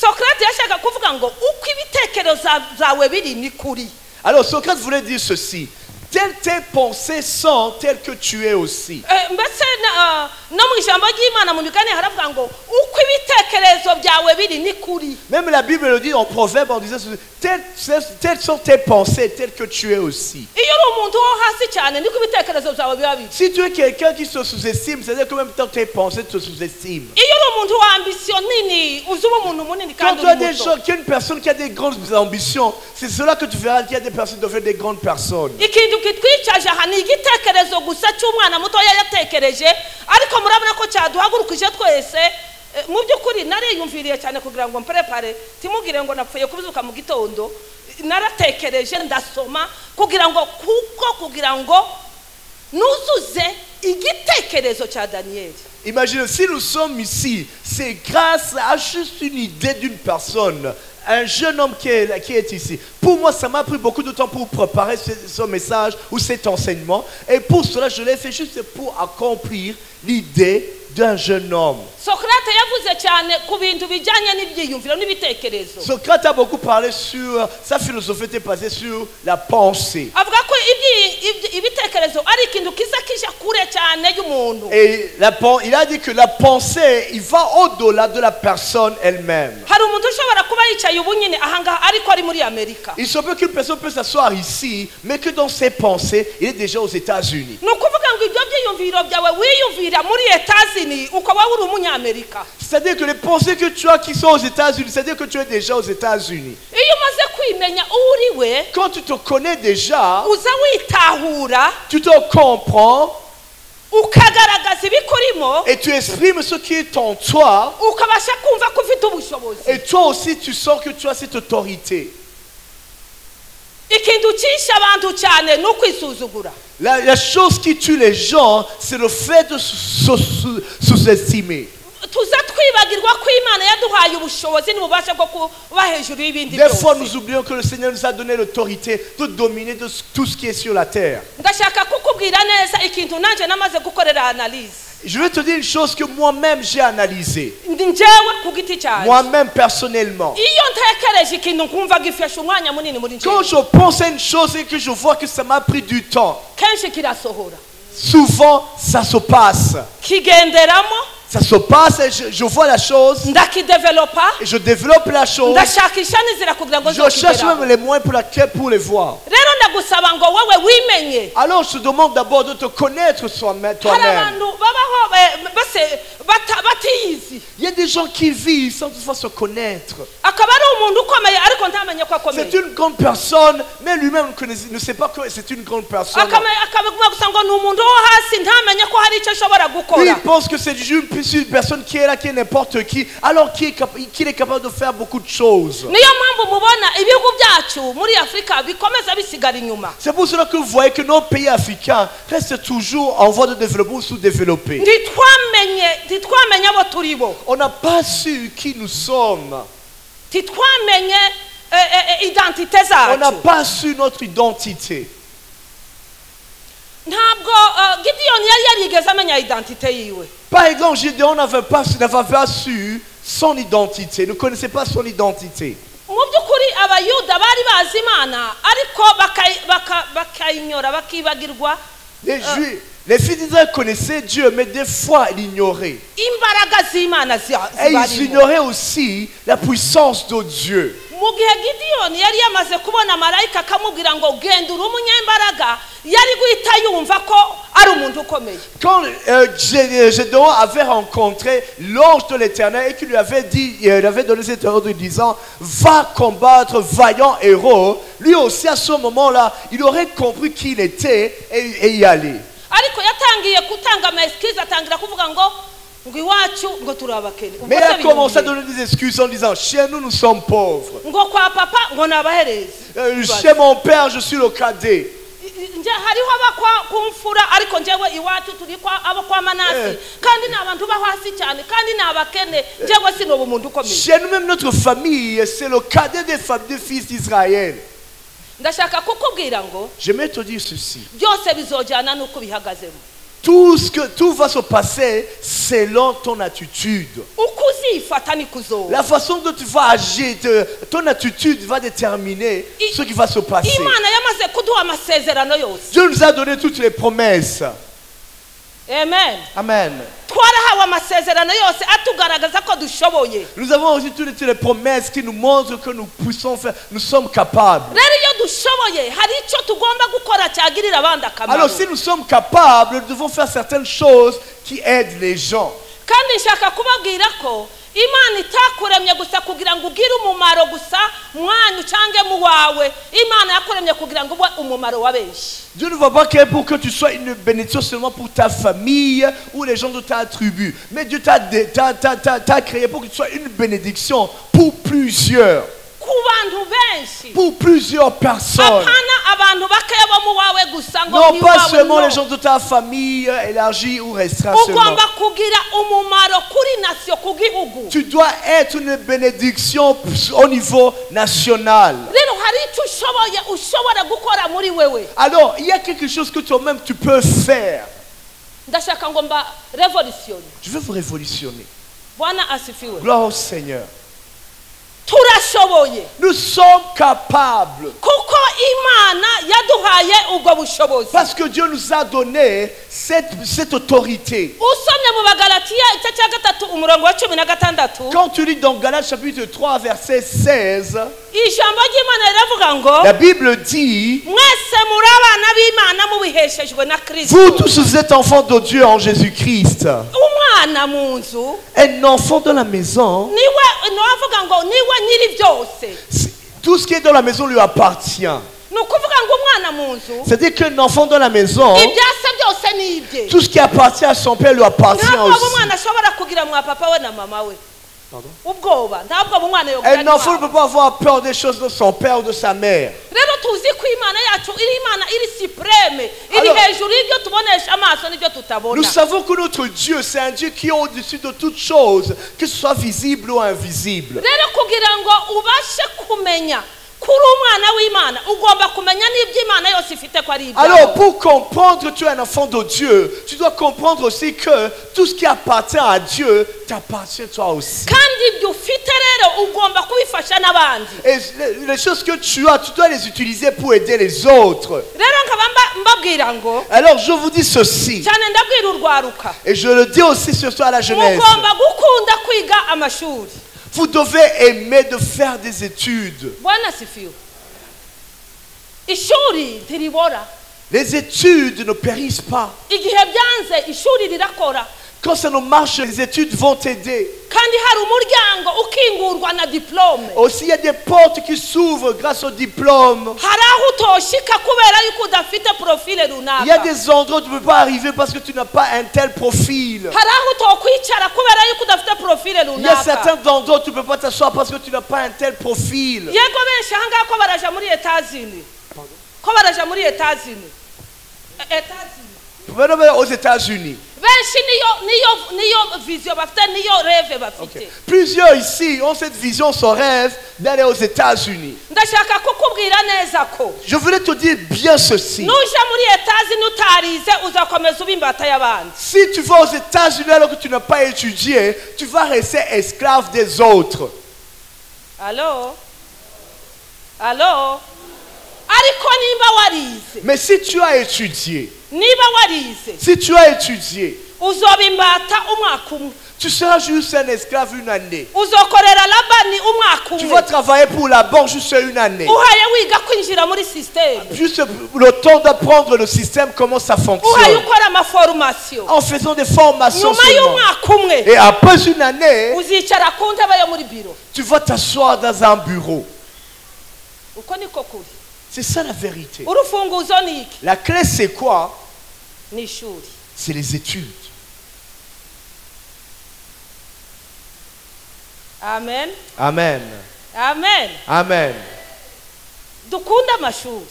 sokrate yashaka kuvuga ngo uko ibitekerezo zawe biri ni kuri Alors, Socrate voulait dire ceci. Telles tes pensées sont telles que tu es aussi. mbese no mu ijambo ry'imana mu migani haravuga ngo uko ibitekerezo byawe biri ni kuri Même la Bible le dit en proverbe en disant ceci. Telles sont tes pensées telles que tu es aussi. iyo uri umuntu wo hasi cyane niko ibitekerezo byawe biba biri Si tu es quelqu'un qui se sous-estime, c'est-à-dire que même temps tes pensées te sous-estiment. iyo uri umuntu wa ambisiyo nini uzi uba umuntu munini Quand kandi tu as uri des muto gens, qu'il y a une personne qui a des grandes ambitions, c'est cela que tu verras qu'il y a des personnes qui deviennent des grandes personnes. ikintu kitwicaje aha ni igitekerezo gusa cy'umwana mutoya yatekereje ariko murabona ko cyaduhagurukije twese mu by'ukuri nariyumviriye cyane kugira ngo mprepare timugire ngo napfuye kubizuka mu gitondo naratekereje ndasoma kugira ngo nuzuze igitekerezo cya Daniel. Imagine, si nous sommes ici, c'est grâce à juste une idée d'une personne, un jeune homme qui est ici. Pour moi, ça m'a pris beaucoup de temps pour préparer ce message ou cet enseignement. Et pour cela, je l'ai fait juste pour accomplir l'idée d'un jeune homme. Socrate yavuze cyane ku bintu bijyanye n'ibyiyumviro n'ibitekerezo. Socrate a beaucoup parlé sur, sa philosophie était basée sur la pensée. Avuga ko ibitekerezo ari ikintu kiza kija kure cyane y'umuntu. Et il a dit que la pensée, il va au-delà de la personne elle-même. Hari umuntu ushobora kuba yicaye ubunyine ahangaha ariko ari muri Amerika. Il se peut qu'une personne peut s'asseoir ici, mais que dans ses pensées, il est déjà aux États-Unis. Ni ukuvuga ngo ibyo byiyumviro byawe wiyumvira muri États-Unis uko waba uri umunyamerika. C'est-à-dire que les pensées que tu as qui sont aux États-Unis, c'est-à-dire que tu es déjà aux États-Unis. Iyo umaze kwimenya uwo uriwe Quand tu te connais déjà, uza witahura tu te comprends ukagaragaza ibikurimo et tu exprimes ce qui est en toi. ukabasha kumva ko ufite ubushobozi. Et toi aussi, tu sens que tu as cette autorité. Ikintu cyishe abantu cyane ni ukwisuzugura. La chose qui tue les gens, c'est le fait de sous-estimer. Tuza twibagirwa ko Imana yaduhaye ubushobozi n'ububasha bwo kuba hejuru y'ibindi Des fois, byose. nous oublions que le Seigneur nous a donné l'autorité de dominer de tout ce qui est sur la terre. Ndashaka kukubwira neza ikintu nanje namaze gukorera analyse. Je vais te dire une chose que moi-même j'ai analysée. Ndi njyewe ku giti cyane. Moi-même personnellement. Iyo ntekereje ikintu nkumva gifashe umwanya munini muri Quand njyewe. je pense à une chose et que je vois que ça m'a pris du temps, Kenshi kirasohora. souvent ça se passe. Kigenderamo Ça se passe et je vois la chose ndakidevelopa et je développe la chose. ndashakisha n'inzira kugira ngo Je cherche nzokigeraho. même les moyens pour les voir. Rero ndagusaba ngo wowe wimenye. Alors je te demande d'abord de te connaître toi-même. Hari abantu babaho batiyizi. Il y a des gens qui vivent sans toutefois se connaître. akaba ari umuntu ukomeye ariko ntamenye ko akomeye C'est une grande personne, mais lui-même ne sait pas que c'est une grande personne. akabiguma gusa ngo ni umuntu wo hasi ntamenye ko hari icyo ashobora Lui, gukora il pense que c'est une personne qui est là, qui est n'importe qui, alors qu'il est capable de faire beaucoup de choses. niyo mpamvu mubona ibihugu byacu muri afurika bikomeza bisigara inyuma C'est pour cela que vous voyez que nos pays africains restent toujours en voie de développement ou sous-développés. ntitwamenye abo turi bo On n'a pas su qui nous sommes. ntitwamenye identite On n'a zacu pas su notre identité. ntabwo gidiyoni yari yarigeze amenya identite yiwe Par exemple, Gédéon n'avait pas su son identité, ne connaissait pas son identité. mu by'ukuri abayuda bari bazi imana ariko bakayinyora bakibagirwa Les fils d'Israël connaissaient Dieu, mais des fois ils l'ignoraient. imbaraga z'imana Et ils zibarimo ignoraient aussi la puissance de Dieu. mu gihe gidiyoni yari yamaze kubona marayika akamubwira ngo genda uri umunyembaraga yari guhita yumva ko ari umuntu ukomeye Quand Gédéon avait rencontré l'ange de l'Éternel et qu'il lui avait dit, il avait donné cet ordre disant, va combattre, vaillant héros, lui aussi à ce moment-là, il aurait compris qui il était et y aller. ariko yatangiye gutanga amaesikizi atangira kuvuga ngo iwacu ngo turi abakene Mais il a commencé à donner des excuses en disant, chez nous, nous sommes pauvres. ngo kwa papa ngo ni abaherezi Chez mon père, je suis le cadet. hariho abakwa kumfura ariko njyewe iwacu turi abo kwa manasi kandi ni abantu bo hasi cyane kandi ni abakene njyewe sinoba umuntu ukomeye Chez nous-mêmes, notre famille, c'est le cadet des fils d'Israël. ndashaka kukubwira ngo J'aimerais te dire ceci. byose bizojyana n'uko bihagazemo Tout va se passer selon ton attitude. uko uzifata niko uzoba La façon dont tu vas agir, ton attitude va déterminer ce qui va se passer. imana yamaze kuduha amasezerano yose Dieu nous a donné toutes les promesses. amen Amen. twarahawe amasezerano yose atugaragaza ko dushoboye Nous avons aussi toutes les promesses qui nous montrent que nous puissons faire, nous sommes capables. rero iyo dushoboye hari icyo tugomba gukora cyagirira abandi akamaro Alors si nous sommes capables, nous devons faire certaines choses qui aident les gens. kandi nshaka kubabwira ko imana itakuremye gusa kugira ngo ugire umumaro gusa mwanyu cyangwa mu wawe imana yakuremye kugira ngo ube umumaro wa benshi Dieu ne va pas créer pour que tu sois une bénédiction seulement pour ta famille ou les gens de ta tribu. Mais Dieu t'a créé pour que tu sois une bénédiction pour plusieurs. ku bantu benshi Pour plusieurs personnes. apana abantu bakeya bo mu wawe gusa ngo Non ni pas wawe seulement no. les gens de ta famille élargie ou restreinte seulement. ugomba kugira umumaro kuri nasiyo ku gihugu Tu dois être une bénédiction au niveau national. rero hari icyo ushobora gukora muri wewe Alors, il y a quelque chose que toi-même tu peux faire. ndashaka ngo mba revolutione Je veux vous révolutionner. bwana asifiwe Gloire au Seigneur. turashoboye Nous sommes capables. kuko imana yaduhaye ubwo bushobozi Parce que Dieu nous a donné cette autorité. usomye mu bagalatiya igice cya gatatu umurongo wa 16 Quand tu lis dans Galates chapitre 3 verset 16, ijambo ry'imana riravuga ngo la Bible dit, mwese muri abana b'imana mubiheshejwe na kristo vous tous vous êtes enfants de Dieu en Jésus-Christ. umwana mu nzu Un enfant dans la maison, niwe avuga ngo niwe nyiri byose tout ce qui est dans la maison lui appartient. ni ukuvuga ngo umwana mu nzu C'est-à-dire qu'un enfant dans la maison, ibyase byose ni ibye tout ce qui appartient à son père lui appartient ntabwo aussi. umwana ashobora kugira mwa papa we na mama we ubwoba ntabwo umwana Un enfant ne peut pas avoir peur des choses de son père ou de sa mère. rero tuzi ko imana yacu iri imana iri supreme iri Alors, hejuru y'ibyo tubonesha amaso n'ibyo tutabona Nous savons que notre Dieu, c'est un Dieu qui est au-dessus de toutes choses, que ce soit visible ou invisible. rero kugira ngo ubashe kumenya kuri umwana w'imana ugomba kumenya n'ibyo imana yose ifite ko ari Alors, ibyawe pour comprendre que tu es un enfant de Dieu, tu dois comprendre aussi que tout ce qui appartient à Dieu t'appartient toi aussi. kandi ibyo ufite rero ugomba kubifasha n'abandi Et les choses que tu as, tu dois les utiliser pour aider les autres. rero nkaba mbabwira ngo Alors, je vous dis ceci, cyane ndabwira urwaruka et je le dis aussi ce soir à la jeunesse. mugomba gukunda kwiga amashuri Vous devez aimer de faire des études. bwana sifiwe ishuri ntiribora Les études ne périssent pas. igihe byanze ishuri rirakora Quand ça ne marche, les études vont t'aider. kandi hari umuryango ukingurwa na diplome. Aussi, il y a des portes qui s'ouvrent grâce au diplôme. hari aho utoshika kubera yuko udafite profile Il y a runaka. des endroits où tu ne peux pas arriver parce que tu n'as pas un tel profil. hari aho utokwicara kubera yuko udafite profile Il y a runaka. certains endroits où tu ne peux pas t'asseoir parce que tu n'as pas un tel profil. yego benshi ahangaha ko baraja muri etazini ko baraja muri etazini Venez aux États-Unis. benshi niyo vision bafite niyo rêve bafite. Plusieurs ici ont cette vision, ce rêve d'aller aux États-Unis. ndashaka kukubwira neza ko Je voulais te dire bien ceci. nuja muri etazini utarize uzakomeza uba imbata y'abandi. Si tu vas aux États-Unis alors que tu n'as pas étudié, tu vas rester esclave des autres. Allo ariko nimba warize Mais si tu as étudié, niba si tu as étudié, uzoba imbata umwaka umwe. tu seras juste un esclave une année. uzokorera labani umwaka Tu vas umwe travailler pour la banque juste une année. uhaye wiga kwinjira muri système. Juste le temps d'apprendre le système, comment ça uhaye fonctionne. ukora amaformation. En faisant des formations nyuma seulement. y'umwaka umwe Et après une année, uzicara ku ntebe yo muri biro. tu vas t'asseoir dans un bureau. uko niko kuri. C'est ça la vérité. urufunguzo ni iki? La clé, c'est quoi? ni ishuri. C'est les études. amen Amen. amen. Amen. dukunda amashuri.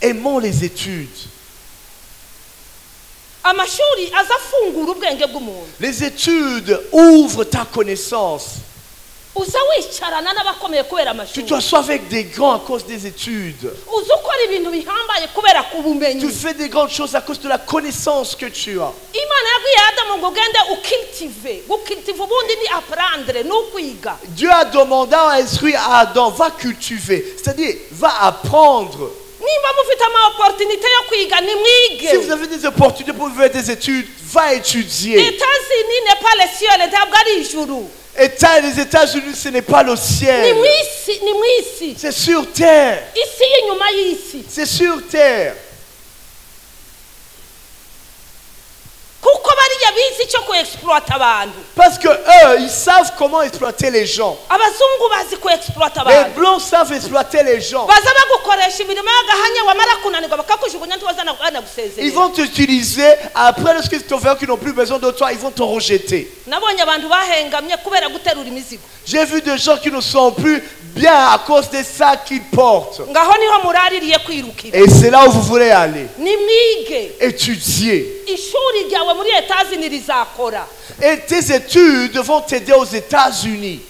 Aimons les études. amashuri azafungura ubwenge bw'umuntu. Les études ouvrent ta connaissance. uza wicarana n'abakomeye kubera Tu amashuri. t'assois avec des grands à cause des études. uza ukora ibintu bihambaye kubera kubumenyi. Tu fais des grandes choses à cause de la connaissance que tu as. imana yabwiye adamu ngo ugende ukultive ubundi ni apprendre ni ukwiga. Dieu a demandé à instruire à Adam, va cultiver, c'est-à-dire va apprendre. nimba mufite ama opportunité yo kwiga ni mwige. Si vous avez des opportunités pour faire des études, va étudier. etazini n'est pas le ciel ntabwo ari ijuru. Les États-Unis, ce n'est pas le ni ciel. mwisi. C'est sur terre. isi y'inyuma y'isi. C'est sur terre. kuko bariya bizi icyo kuexploita abantu. Parce que eux, ils savent comment exploiter les gens. abazungu bazi kuexploita Les abantu. blancs savent exploiter les gens. baza bagukoresha imirimo y'agahanya wamara kunanirwa bakakujugunya ntiwazana Ils gusezerera. vont t'utiliser. Après, lorsqu'ils t'ont fait qu'ils n'ont plus besoin de toi, ils vont te rejeter. nabonye abantu bahengamye kubera guterura imizigo. J'ai vu des gens qui ne sont plus bien à cause des sacs qu'ils portent. ngaho niho muraririye kwirukira. Et c'est là où vous voulez aller. ni mwige. Étudier. ishuri ryawe muri etazini rizakora. Et tes études vont t'aider aux États-Unis.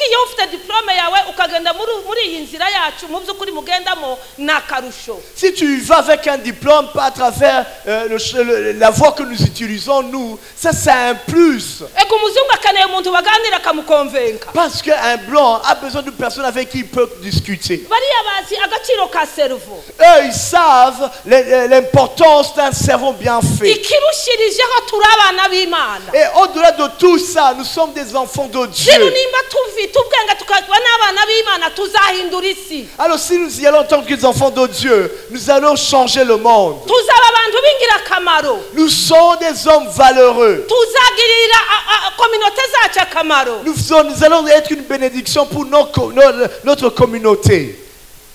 ugiye ufite diplome yawe ukagenda muri iyi nzira yacu mu by'ukuri mugendamo ni akarusho. Si tu vas avec un diplôme, pas à travers la voie que nous utilisons, nous, ça c'est un plus. ego umuzungu akeneye umuntu baganira akamukonvenka. Parce qu'un blanc a besoin d'une personne avec qui il peut discuter. bariya bazi agaciro ka servo. Eux, ils savent l'importance d'un cerveau bien fait. ikirushirijeho turi abana b'imana. Et au-delà de tout ça, nous sommes des enfants de rero Dieu. nimba tufite ubwenge tukaba n'abana b'imana tuzahindura isi. Alors si nous y allons en tant que enfants de Dieu, nous allons changer le monde. tuzaba abantu b'ingirakamaro. Nous sommes des hommes valeureux. tuzagirira kominote zacu akamaro. Nous allons être une bénédiction pour notre communauté.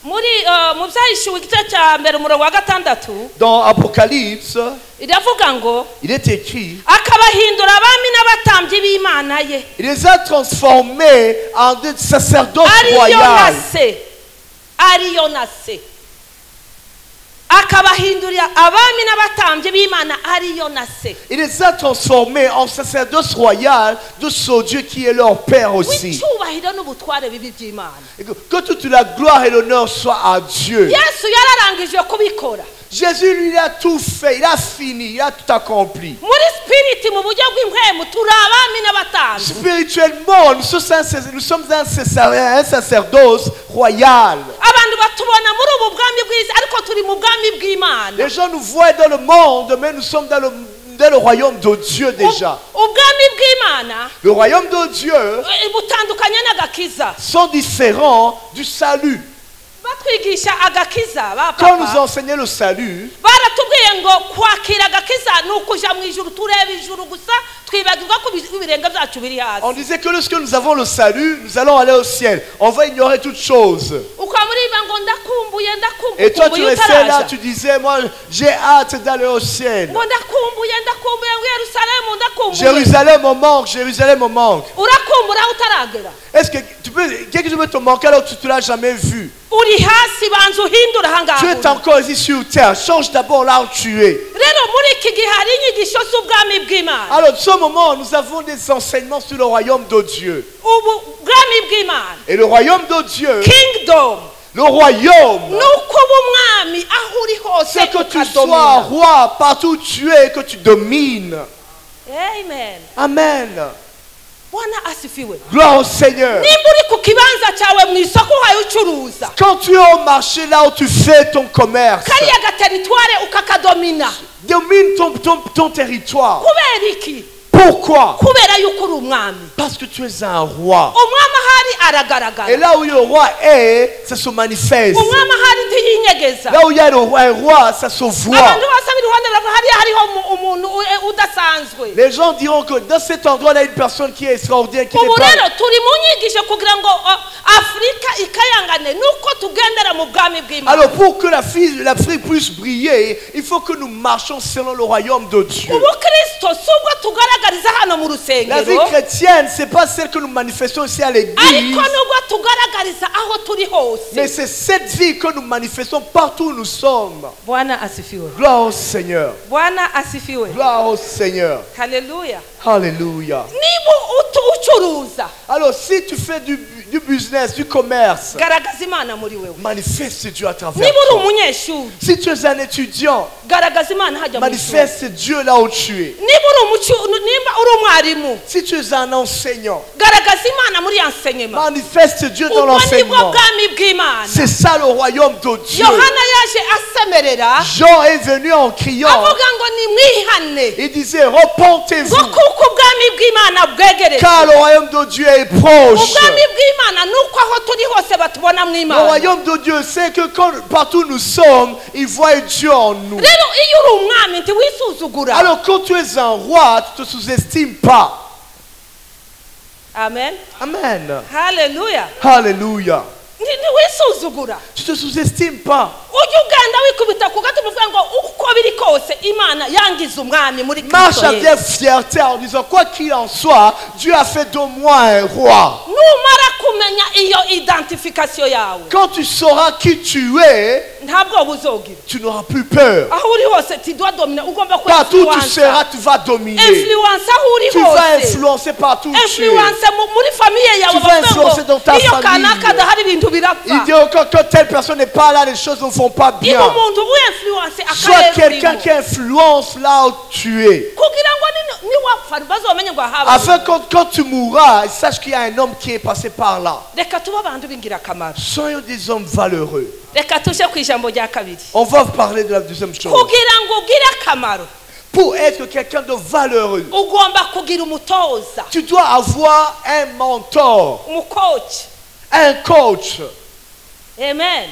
mu byahishuwe igice cya mbere umurongo wa 6 Dans Apocalypse, iravuga ngo il est écrit, akabahindura abami n'abatambyi b'imana ye. il les a transformés en des sacerdotes royaux. ariyo na se akabahindurira abami n'abatambyi b'imana ariyo na se. Il les a transformés en sacerdotes royaux de ce Dieu qui est leur Père aussi. w'icyubahiro n'ubutware bibi by'imana. Que toute la gloire et l'honneur soient à Dieu. yesu yararangije kubikora. Jésus, lui, il a tout fait, il a fini, il a tout accompli. muri spirit mu buryo bw'impwemu turi abami n'abatambyi. Spirituellement, nous sommes un sacerdoce royal. abantu batubona muri ubu bwami bw'isi ariko turi mu bwami bw'imana. Les gens nous voient dans le monde, mais nous sommes dans le royaume de Dieu déjà. ubwami bw'imana Le royaume de Dieu butandukanye n'agakiza. sont différents du salut. batwigisha agakiza Quand nous bapapa enseignons le salut, baratubwiye ngo kwakira agakiza ni ukuja mu ijuru tureba ijuru gusa twibagirwa ko ibirenga byacu biri hasi. On disait que lorsque nous avons le salut, nous allons aller au ciel. On va ignorer toutes choses. ukamuriba ngo ndakumbuye Et toi, tu ndakumbuye restais là, utaraja tu disais, moi, j'ai hâte d'aller au ciel. ngo ndakumbuye ngo Yerusalemu ndakumbuye Jérusalem me manque, Jérusalem me manque. urakumbura utaragera. Est-ce que tu peux, quelque chose peut te manquer alors que tu ne l'as jamais vu? uri hasi banza uhindura Tu es ahangaha. encore ici sur terre. Change d'abord là où tu es. Rero muri iki gihe hari inyigisho z'ubwami bw'Imana. Alors, en ce moment, nous avons des enseignements sur le royaume de Dieu. Ubwami bw'Imana, Et le royaume de Dieu, kingdom, le royaume, ni ukuba umwami aho uri hose c'est que tu sois ukadomina. roi partout où tu es et que tu domines. Amen. Amen. Bwana asifiwe. Gloire au Seigneur. Nimba uri ku kibanza cyawe mu isoko uhaye ucuruza Quand tu es au marché là où tu fais ton commerce, kariya gateritware ukakadomina, domine ton territoire. kubera iki? Pourquoi? Kubera yuko uri umwami. Parce que tu es un roi. Umwami ahari Et aragaragara, là où le roi est, ça se manifeste. umwami ahari ntiyinyegeza. Là où il y a un roi, ça se voit. Abantu bose b'iruhande rwawe hariya hariho umuntu udasanzwe. Les gens diront que dans cet endroit, il y a une personne qui est extraordinaire, qui ubu n'est pas... rero turi mu nyigisho kugira ngo Afurika ikayangane nuko tugendera mu bwami bw'Imana. Alors pour que l'Afrique puisse briller, il faut que nous marchions selon le royaume de Dieu. ubukristo si ubwo tugaragariza hano mu La vie rusengero, chrétienne, ce n'est pas celle que nous manifestons ici à l'église, ariko nubwo tugaragariza aho turi mais hose. c'est cette vie que nous manifestons partout où nous sommes. Bwana asifiwe. Gloire au Seigneur. Bwana asifiwe. Gloire au Seigneur. Haleluya. Alléluia. niba ucuruza Alors si tu fais du business, du commerce, garagaza Imana muri wewe. manifeste Dieu à travers niba uri toi. umunyeshuri Si tu es un étudiant, garagaza Imana hajya mu ishuri. manifeste Dieu là où tu es. nimba uri umwarimu Si tu es un enseignant, garagaza Imana muri enseignement. manifeste Dieu dans ubwo nibwo l'enseignement. bwami bw'Imana. C'est ça le royaume de Dieu. Yohana yaje asemerera Jean est venu en criant. avuga ngo nimwihane Il disait, repentez-vous, ngo kuko ubwami bw'Imana bwegereje. car le royaume de Dieu est proche. ubwami bw'Imana nuko aho turi hose batubona mu Le Imana. royaume de Dieu, c'est que partout nous sommes, ils voient Dieu en nous. rero iyo uri umwami ntiwisuzugura. Alors quand tu es un roi, tu ne te sous-estimes pas. Amen. Amen. Haleluya. Alléluia. ntiwisuzugura. Tu ne te sous-estimes pas. ujye ugenda wikubita ku gati uvuga ngo uko biri kose Imana yangize umwami muri Marche Kristo avec Yesu. fierté en disant, quoi qu'il en soit, Dieu a fait de moi un roi. numara kumenya iyo identification yawe Quand tu sauras qui tu es, ntabwo buzogira. tu n'auras plus peur. aho uri hose tidwa domina ugomba ku Partout où tu seras, tu vas dominer. influence aho uri Tu vas hose. influencer partout où tu es. influence muri famille yawe. Tu vas bavuga ngo, influencer dans ta iyo famille. kanaka adahari ibintu Il birapfa. dit quand telle personne n'est pas là, les choses ne vont pas bien. niba umuntu uinfluence Sois akarere quelqu'un urimo qui influence là où tu es. kugira ngo niwapfa bazamenye ngo ahaba. Afin que quand tu mourras, sache qu'il y a un homme qui est passé par là. reka tuba abantu b'ingirakamaro. Soyons des hommes valeureux. reka tuje ku ijambo rya kabiri. On va parler de la deuxième chose. kugira ngo ugire akamaro Pour être quelqu'un de valeureux, ugomba kugira umutoza, tu dois avoir un mentor, umukoci. un coach. Amen.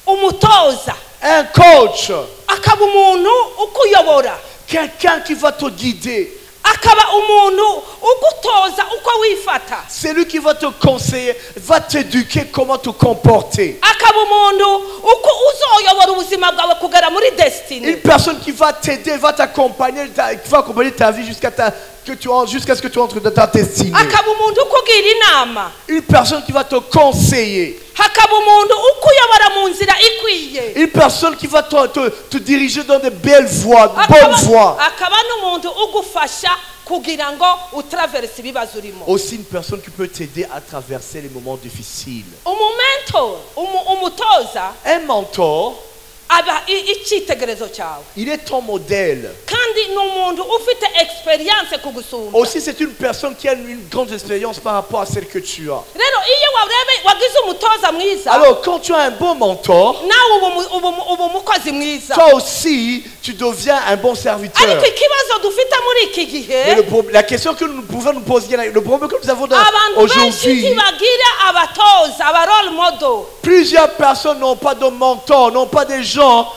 umutoza Un coach. akaba umuntu ukuyobora, Quelqu'un qui va te guider. akaba umuntu ugutoza uko wifata, C'est lui qui va te conseiller, va t'éduquer comment te comporter. akaba umuntu uko uzoyobora ubuzima bwawe kugera muri Une destiny, personne qui va t'aider, va t'accompagner, qui va accompagner ta vie jusqu'à ce que tu entres dans ta destinée. akaba umuntu ukugira inama, Une personne qui va te conseiller. hakaba umuntu ukuyobora mu nzira ikwiye, Une personne qui va te diriger dans de belles voies, de Akaba- bonnes voies. akaba n'umuntu ugufasha kugira ngo utraverse ibibazo urimo. Aussi une personne qui peut t'aider à traverser les moments difficiles. umutoza Un mentor, aba icyitegererezo cyawe, il est ton modèle. kandi ni umuntu ufite experience kugusumba. Aussi, c'est une personne qui a une grande expérience par rapport à celle que tu as. rero iyo wagize umutoza mwiza, Alors, quand tu as un bon mentor, nawe uba umukozi mwiza. toi aussi, tu deviens un bon serviteur. ariko ikibazo dufite muri iki Mais gihe, la question que nous pouvons nous poser, le problème que nous avons abantu benshi aujourd'hui, ntibagira abatoza, aba role model. modo. Plusieurs personnes n'ont pas de mentor, n'ont pas des gens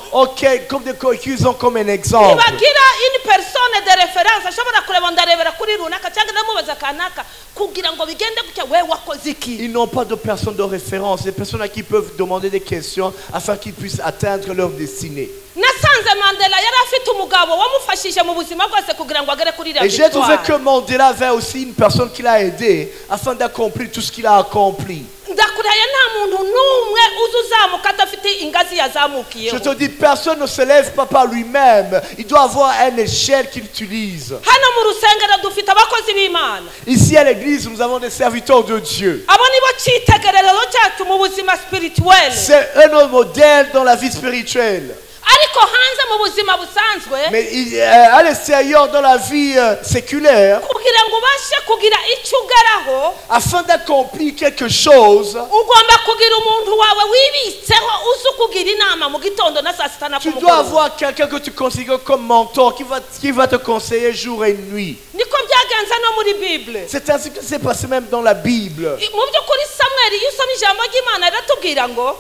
qu'ils ont comme un exemple. Ntibagira une personne de référence ashobora kureba ndarebera kuri runaka cyangwa ndamubaza kanaka kugira ngo bigende gutya we wakoze iki. Ils n'ont pas de personnes de référence, des personnes à qui peuvent demander des questions afin qu'ils puissent atteindre leur destinée. Nasanze Mandela yari afite umugabo wamufashije mu buzima bwose kugira ngo agere kuri iriya Et j'ai trouvé victoire. que Mandela avait aussi une personne qui l'a aidé afin d'accomplir tout ce qu'il a accompli. Ndakurahiye nta muntu n'umwe uzi uzamuka adafite ingazi Je yazamukiyeho. te dis, personne ne se lève pas par lui-même. Il doit avoir une échelle qu'il utilise. Hano mu rusengero dufite abakozi b'Imana. Ici à l'église, nous avons des serviteurs de Dieu. Abo nibo cyitegererezo cyacu mu buzima spirituel. C'est un autre modèle dans la vie spirituelle. Ariko hanze mu buzima busanzwe Mais à l'extérieur, dans la vie séculaire, kugira ngo ubashe kugira icyo ugeraho afin d'accomplir quelque chose, ugomba kugira umuntu wawe wibitseho uzi ukugira inama mu gitondo na saa sita na tu dois kumugoroba. avoir quelqu'un que tu considères comme mentor qui va te conseiller jour et nuit. Niko byagenze no muri Bible. C'est ainsi que c'est passé même dans la Bible. Mu by'ukuri Samuel iyo usoma ijambo ry'Imana riratubwira ngo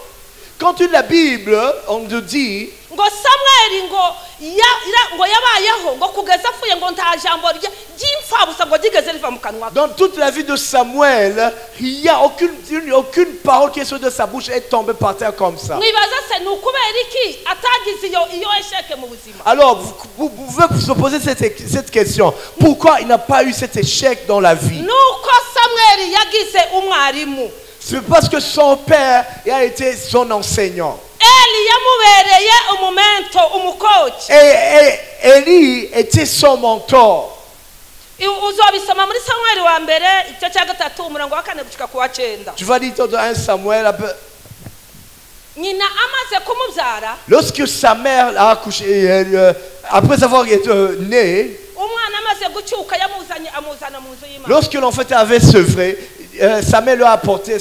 Quand tu lis la Bible, on te dit ngo Samuel ngo yabayeho ngo kugeza apfuye ngo nta jambo ry'imfabusa ngo ryigeze riva mu kanwa. dans toute la vie de Samuel, il n'y a aucune parole qui est sortie de sa bouche est tombée par terre comme ça. Mwibaza se ni ukubera iki atagize iyo esheke mu buzima. Alors, vous pouvez se poser cette question. Pourquoi il n'a pas eu cet échec dans la vie? Nuko Samuel yagize umwarimu. C'est parce que son père a été son enseignant. Eli yamubereye umumento umukoci. Et Élie était son mentor. Uzobisoma muri Samuel wa mbere icyo cya gatatu umurongo wa 4 gushika ku wa 9. Tu vas lire dans 1 Samuel. Nyina amaze kumubyara. Lorsque sa mère a accouché, après avoir été né, Umwana amaze gucyuka amuzana mu nzu y'Imana. lorsque l'enfant avait sevré, Samuel lui a apporté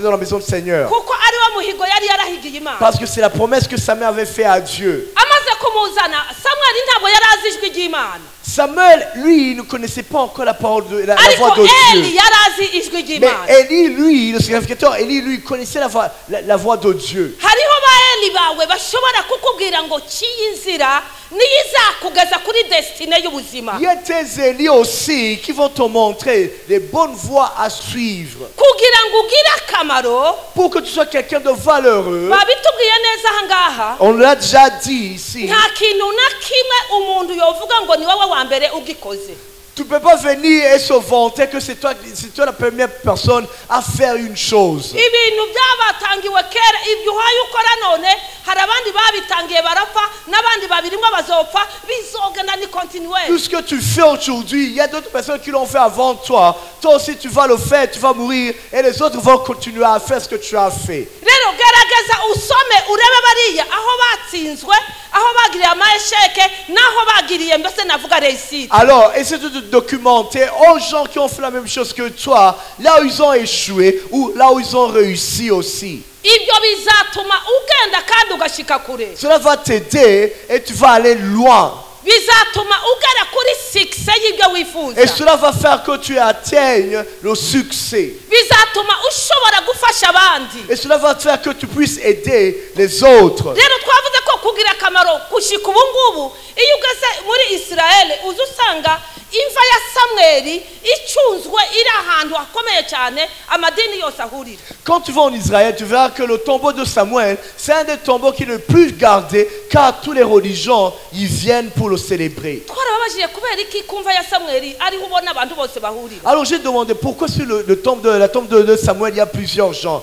dans la maison du Seigneur. Kuko ari wa muhigo yari yarahigiye Imana. Parce que c'est la promesse que Samuel avait fait à Dieu. Amaze kumuzana Samuel ntabwo yari azi ijwi ry'Imana. Samuel, lui, ne connaissait pas encore la parole de la voix de Eli Dieu. yari azi ijwi ry'Imana. Mais Élie, lui, le sacrificateur, Élie, lui, connaissait la voix de Dieu. Hariho ba Eli bawe bashobora kukubwira ngo ciye inzira niyo izakugeza kuri destine y'ubuzima. Il y a des Élie aussi qui vont te montrer les bonnes voies à suivre. Kugira ngo ugire akamaro Pour que tu sois quelqu'un de valeureux, babitubwiye neza aha ngaha. on l'a déjà dit ici. Nta kintu na kimwe umuntu yovuga ngo ni wowe wa mbere ugikoze. Tu ne peux pas venir et se vanter que c'est toi la première personne à faire une chose. Ibintu byabatangiwe kera ibyo uhaye ukora none hari abandi babitangiye barapfa n'abandi babirimwe bazopfa bizogenda ni continuer. Tout ce que tu fais aujourd'hui, il y a d'autres personnes qui l'ont fait avant toi. Toi aussi tu vas le faire, tu vas mourir et les autres vont continuer à faire ce que tu as fait. Rero gerageza usome urebe bariya aho batsinzwe aho bagiriye amasheke naho bagiriye mbese navuga réussite. Alors, essaie de te documenter aux gens qui ont fait la même chose que toi, là où ils ont échoué ou là où ils ont réussi aussi. Ibyo bizatuma ugenda kandi ugashika kure. Cela va t'aider et tu vas aller loin. Bizatuma ugera kuri success y'ibyo wifuza. Et cela va faire que tu atteignes le succès. Bizatuma ushobora gufasha abandi. Et cela va faire que tu puisses aider les autres. Rero twavuze ko kugira akamaro kushika ubu ngubu iyo ugeze muri Israel uzusanga imva ya Samuel icunzwe iri ahantu hakomeye cyane amadini yose ahurira. Quand tu vas en Israël, tu verras que le tombeau de Samuel, c'est un des tombeaux qui est le plus gardé, car tous les religions y viennent pour le célébrer. Twarababajije kubera iki kumva ya Samuel ariho ubona abantu bose bahurira. Alors j'ai demandé pourquoi sur la tombe de Samuel, il y a plusieurs gens.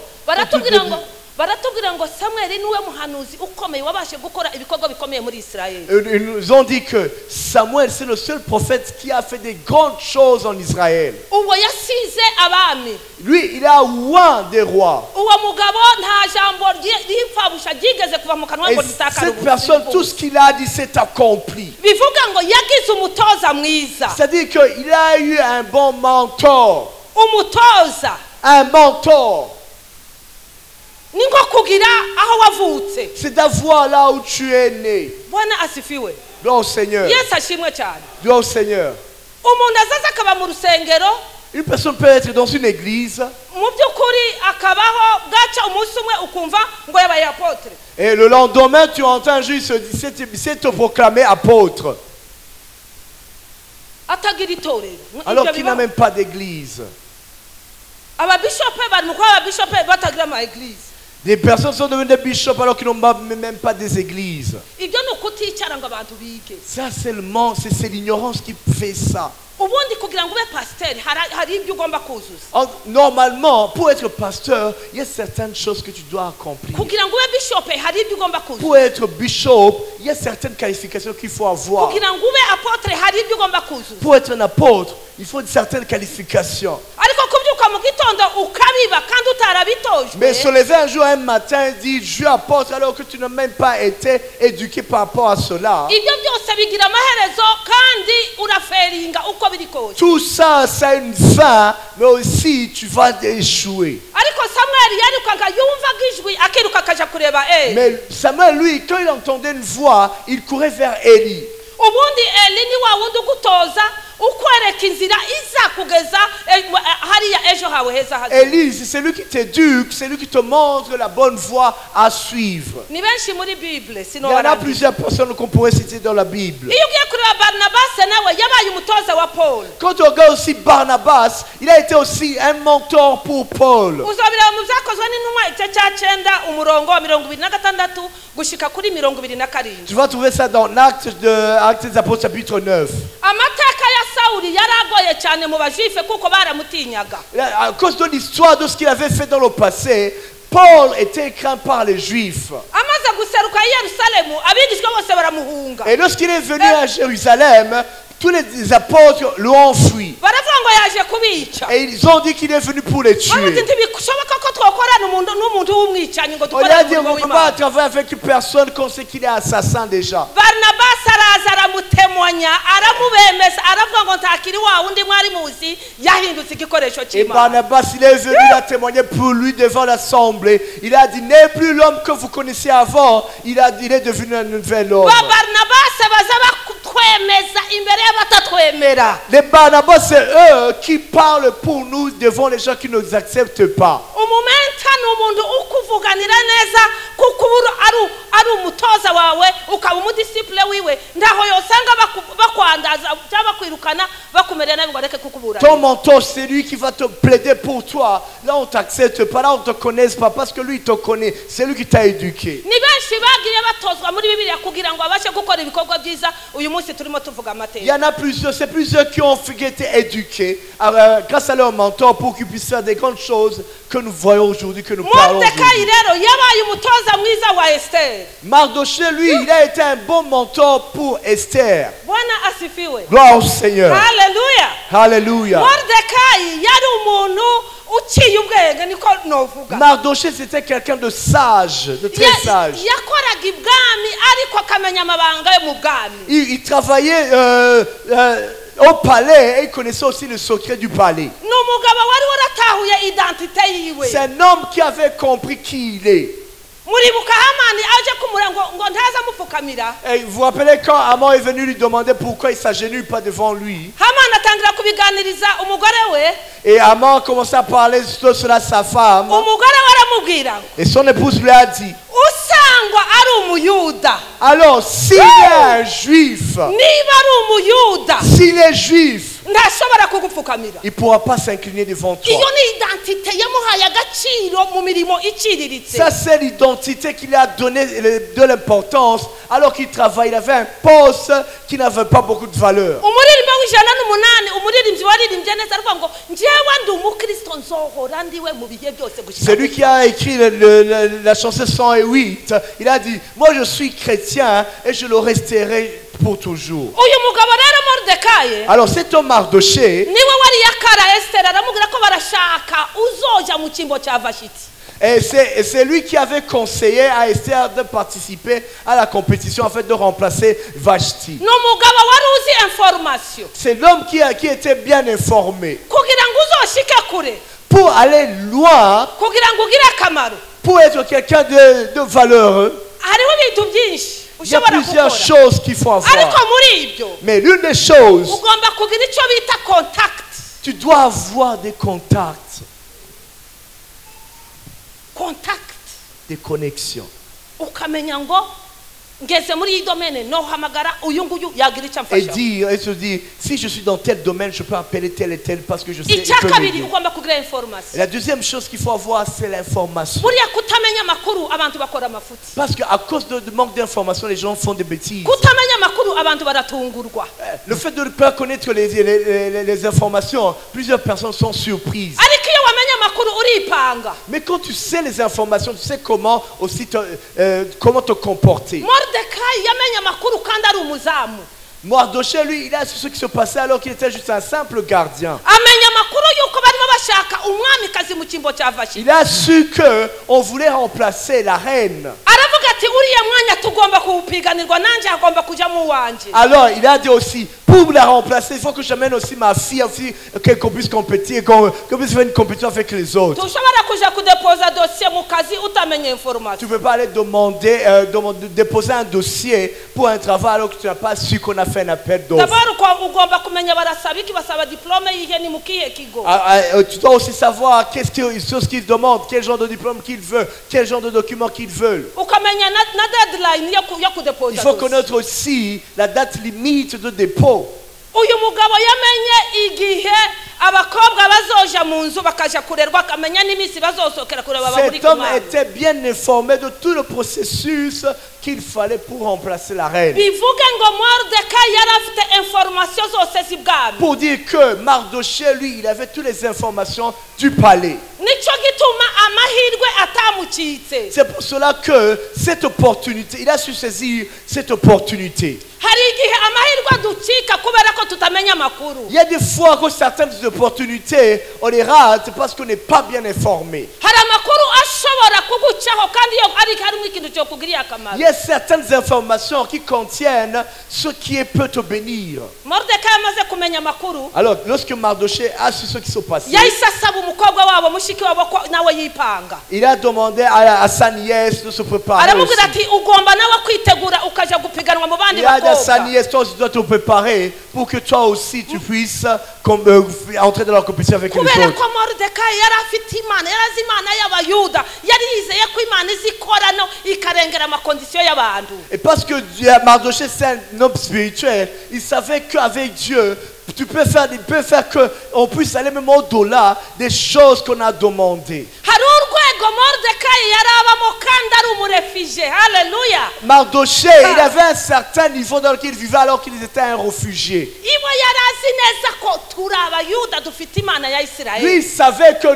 Baratubwira ngo Samuel niwe muhanuzi ukomeye wabashe gukora ibikorwa bikomeye muri Israel. Ils nous ont dit que Samuel, c'est le seul prophète qui a fait des grandes choses en Israël. Uwo yasize abami. Lui, il a oint des rois. Uwo mugabo nta jambo ry'imfabusha ryigeze kuva mu kanwa ngo Et ritakare cette personne, tout ce qu'il a dit, s'est accompli. bivuga ngo yagize umutoza mwiza. C'est-à-dire qu'il a eu un bon mentor. Umutoza Un mentor. ningo kugira aho wavutse. C'est d'avoir là où tu es né. Bwana asifiwe. Gloire au Seigneur. Yesu ashimwe cyane. Gloire au Seigneur. Umuntu azaza akaba mu rusengero Une personne peut être dans une église mu by'ukuri akabaho gaca umunsi umwe ukumva ngo yabaye apotre. Et le lendemain, tu entends un jour, il s'est te proclamé apôtre. Atagira itorero. Alors qu'il n'a même pas d'église. Ababishope bari mu kwa ababishope batagira ama église. Des personnes sont devenues des bishops alors qu'ils n'ont même pas des églises. Ibyo ni ukuticara ngo abantu bige. Ça seulement, c'est l'ignorance qui fait ça. Ubundi kugira ngo ube pasteur hari ibyo ugomba kuzuza. Normalement, pour être pasteur, il y a certaines choses que tu dois accomplir. Kugira ngo ube bishop hari ibyo ugomba kuzuza. Pour être bishop, il y a certaines qualifications qu'il faut avoir. Kugira ngo ube apotre hari ibyo ugomba kuzuza. Pour être un apôtre, il faut certaines qualifications. Ariko kubyuka mu gitondo ukabiba kandi utarabitojwe. Mais se lever un jour, un matin, dire je suis apôtre alors que tu n'as même pas été éduqué par rapport à cela. Ibyo byose bigira amaherezo kandi uraferinga uko biri kose. Tout ça, ça a une fin, mais aussi tu vas échouer. Ariko Samuel yarukaga yumvaga ijwi akiruka akaja kureba Eli. Mais Samuel, lui, quand il entendait une voix, il courait vers Élie. Ubundi Eli ni wa wundi ugutoza ukwereka inzira iza kugeza hariya ejo hawe heza haza. Élie, c'est lui qui t'éduque, c'est lui qui te montre la bonne voie à suivre. Ni benshi muri Bible Il sino y en a barangije. plusieurs personnes qu'on pourrait citer dans la Bible. Iyo ugiye kureba Barnabas nawe yabaye umutoza wa Paul. Quand on regarde aussi Barnabas, il a été aussi un mentor pour Paul. Uzabira mu byakozwe n'intumwa igice cya 9 umurongo wa 26 gushika kuri 27. Tu vas trouver ça dans Actes des Apôtres chapitre 9. Amateka ya Sauli yaragoye cyane mu bajuife kuko baramutinyaga. À cause de l'histoire de ce qu'il avait fait dans le passé, Paul était craint par les Juifs. Amaze guseruka i Yerusalemu abigishwa bose baramuhunga. Et lorsqu'il est venu à Jérusalem, tous les apôtres l'ont fui. Baravuga ngo yaje kubica. Et ils ont dit qu'il est venu pour les tuer. Baravuga ati ntibishoboka ko twokorana n'umuntu w'umwicanyi ngo On a dukorane dit on ne umurimo peut pas w'Imana. travailler avec une personne qu'on sait qu'il est assassin déjà. Barnabas araza aramutemonya aramubemeza aravuga ngo ntakiri wa wundi mwari muzi yahindutse igikoresho Et cy'Imana. Barnabas, il est venu à témoigner pour lui devant l'assemblée. Il a dit, n'est plus l'homme que vous connaissiez avant. Il est devenu un nouvel homme. Barnabas baza bakwemeza imbere y'abatatwemera. Les Barnabas, c'est eux qui parlent pour nous devant les gens qui ne nous acceptent pas. Umumenta ni umuntu ukuvuganira neza kuko ari umutoza wawe ukaba umudisiple wiwe ndaho yosanga bakwandaza cyangwa kwirukana bakumerera nabi ngo areke kukubura. Ton mentor, c'est lui qui va te plaider pour toi. Là, on ne t'accepte pas, là, on ne te connaît pas parce que lui, il te connaît. C'est lui qui t'a éduqué. Ni benshi bagiye batozwa muri Bibiliya kugira ngo abashe gukora ibikorwa byiza uyu munsi turimo tuvuga amateka. Il y en a plusieurs, c'est plusieurs qui ont été éduqués grâce à leur mentor pour qu'ils puissent faire des grandes choses que nous voyons aujourd'hui, que nous parlons Mordecai aujourd'hui. rero yabaye umutoza mwiza wa Esther. Mardochée, lui, il a été un bon mentor pour Esther. Bwana asifiwe. Gloire au Seigneur. Haleluya. Alléluia. Mordecai yari umuntu uciye ubwenge niko novuga. Mardochée, c'était quelqu'un de sage, de très sage. Yakoraga ibwami ariko akamenya amabanga yo mu bwami. Il travaillait au palais et il connaissait aussi le secret du palais. Ni umugabo wari waratahuye identite yiwe. C'est un homme qui avait compris qui il est. Muribuka Hamani aje kumura ngo ntaza mupfukamira. Et vous vous rappelez quand Haman est venu lui demander pourquoi il s'agenouille pas devant lui. Hamani atangira kubiganiriza umugore we. Et Haman commençait à parler de cela à sa femme. Umugore we aramubwira Et son épouse lui a dit, usangwa ari umuyuda. alors s'il est un juif, Niba ari umuyuda s'il est juif, ntashobora kugupfukamira. il ne pourra pas s'incliner devant toi. Iyo ni identite yamuhaye agaciro mu mirimo iciriritse. Ça, c'est l'identité qu'il a donné de l'importance alors qu'il travaille. Il avait un poste qui n'avait pas beaucoup de valeur. Umuririmbo w'108 umuririmbyi waririmbye neza aravuga ngo njyewe ndi umukristo nzohora ndiwe mu bihe byose gushika. C'est lui qui a écrit la chanson 108. Il a dit, moi je suis chrétien et je le resterai pour toujours. Uyu mugabo rero Mordecai Alors cet homme Mardochée, niwe wari yakara Esther aramubwira ko barashaka uzoja mu cyimbo cya Vashiti. et c'est lui qui avait conseillé à Esther de participer à la compétition en fait de remplacer Vashti. Ni umugabo wari uzi information C'est l'homme qui était bien informé. kugira ngo uzoshike kure, Pour aller loin, kugira ngo ugire akamaro, pour être quelqu'un de valeureux, hariho ibintu byinshi il y a ushobora plusieurs gukora. choses qu'il faut Ariko avoir. muri ibyo Mais l'une des choses, ugomba kugira icyo bita contact. tu dois avoir des contacts. Contact. des connexions. ukamenya ngo ngeze muri iyi domaine no hamagara uyu nguyu yagira icyo Et amfasha. dire, et se dire, si je suis dans tel domaine, je peux appeler tel et tel parce que je sais. il icya peut kabiri m'aider. ugomba kugira Et information. la deuxième chose qu'il faut avoir, c'est l'information. buriya kutamenya amakuru abantu bakora amafuti. Parce qu'à cause de manque d'information, les gens font des bêtises. kutamenya amakuru abantu baratungurwa. Le fait de ne pas connaître les informations, plusieurs personnes sont surprises. ariko iyo wamenye amakuru uripanga. Mais quand tu sais les informations, tu sais comment aussi comment te comporter. Mordecai yamenye amakuru kandi ari umuzamu. Mardochée, lui, il a su ce qui se passait alors qu'il était juste un simple gardien. amenya amakuru yuko barimo bashaka umwamikazi mu cyimbo cya Vashiti. Il a su qu'on voulait remplacer la reine. aravuga ati uriya mwanya tugomba kuwupiganirwa nanjye hagomba kujyamo uwanjye. Alors, il a dit aussi, pour la remplacer, il faut que j'amène aussi ma fille, aussi, qu'on puisse compétir, qu'on puisse faire une compétition avec les autres. tushobora kuja kudepoza dosiye mu kazi utamenye Tu information. ne peux pas aller déposer un dossier pour un travail alors que tu n'as pas su qu'on a fait un appel d'offres. d'abord ugomba kumenya barasaba iki, basaba diplome yihe ni mu kihe kigo. Tu dois aussi savoir ce qu'ils demandent, quel genre de diplôme qu'ils veulent, quel genre de documents qu'ils veulent. ukamenya na deadline yo kudepoza Il faut dosiye. connaître aussi la date limite de dépôt. uyu mugabo yamenye igihe abakobwa bazoja mu nzu bakaja kurerwa, akamenya n'iminsi bazosohokera kureba baburi Cet homme kumwana. était bien informé de tout le processus qu'il fallait pour remplacer la reine. bivuge ngo Mordecai yari afite information zose z'ibwami. Pour dire que Mardochée, lui, il avait toutes les informations du palais. nicyo gituma amahirwe atamukitse. C'est pour cela que cette opportunité, il a su saisir cette opportunité. hari igihe amahirwe aducika kubera ko tutamenya amakuru. Il y a des fois que certaines opportunités, on les rate parce qu'on n'est pas bien informé. hari amakuru ashobora kugucaho kandi iyo harimo ikintu cyo kugiriye akamaro. Il y a certaines informations qui contiennent ce qui peut te bénir. Mordecai amaze kumenya amakuru, Alors, lorsque Mardochée a su ce qui se passait, yahise asaba umukobwa wabo mushiki wabo ko nawe yipanga. il a demandé à sa nièce de se préparer aramubwira aussi. ati ugomba nawe kwitegura ukaja gupiganwa mu bandi Il a dit à sa bakobwa. nièce, toi aussi, tu dois te préparer pour que toi aussi tu puisses entrer dans la compétition avec les kubera autres. ko Mordecai yari afite imana, yari azi imana y'abayuda, yari yizeye ko imana izikora no ikarengera amakondisiyo y'abantu. Et parce que Mardochée c'est un homme spirituel, il savait qu'avec Dieu, il peut faire qu'on puisse aller même au-delà des choses qu'on a demandées. hari urwego Mordecai yari abamo kandi ari umurefije. Haleluya. Mardochée, il avait un certain niveau dans lequel il vivait alors qu'il était un réfugié. iwe yari azi neza ko turi abayuda dufite imana ya Lui, Isirayeli. il savait que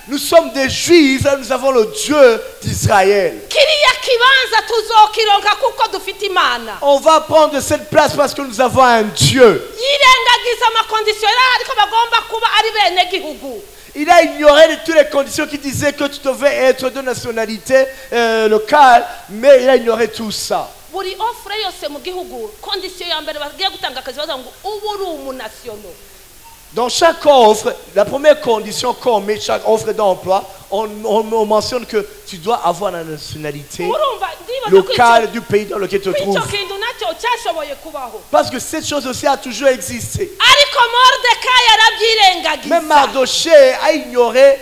nous sommes des Juifs, et nous avons le Dieu d'Israël. kiriya kibanza tuzokironka kuko dufite imana. On va prendre cette place parce que nous avons un Dieu. yirengagiza amakondisiyo yari ariko bagomba kuba ari bene gihugu. Il a ignoré de toutes les conditions qui disaient que tu devais être de nationalité locale, mais il a ignoré tout ça. buri offre yose mu gihugu kondisiyo ya mbere bagiye gutanga akazi bavuga ngo ubu uri umunasiyono. Dans chaque offre, la première condition qu'on met, chaque offre d'emploi, on mentionne que tu dois avoir la nationalité urumva ndibaza ko locale du pays dans lequel tu te icyo trouves. kintu nacyo cyashoboye kubaho. Parce que cette chose aussi a toujours existé. ariko Mordecai yarabyirengagiza. Même Mardochée a ignoré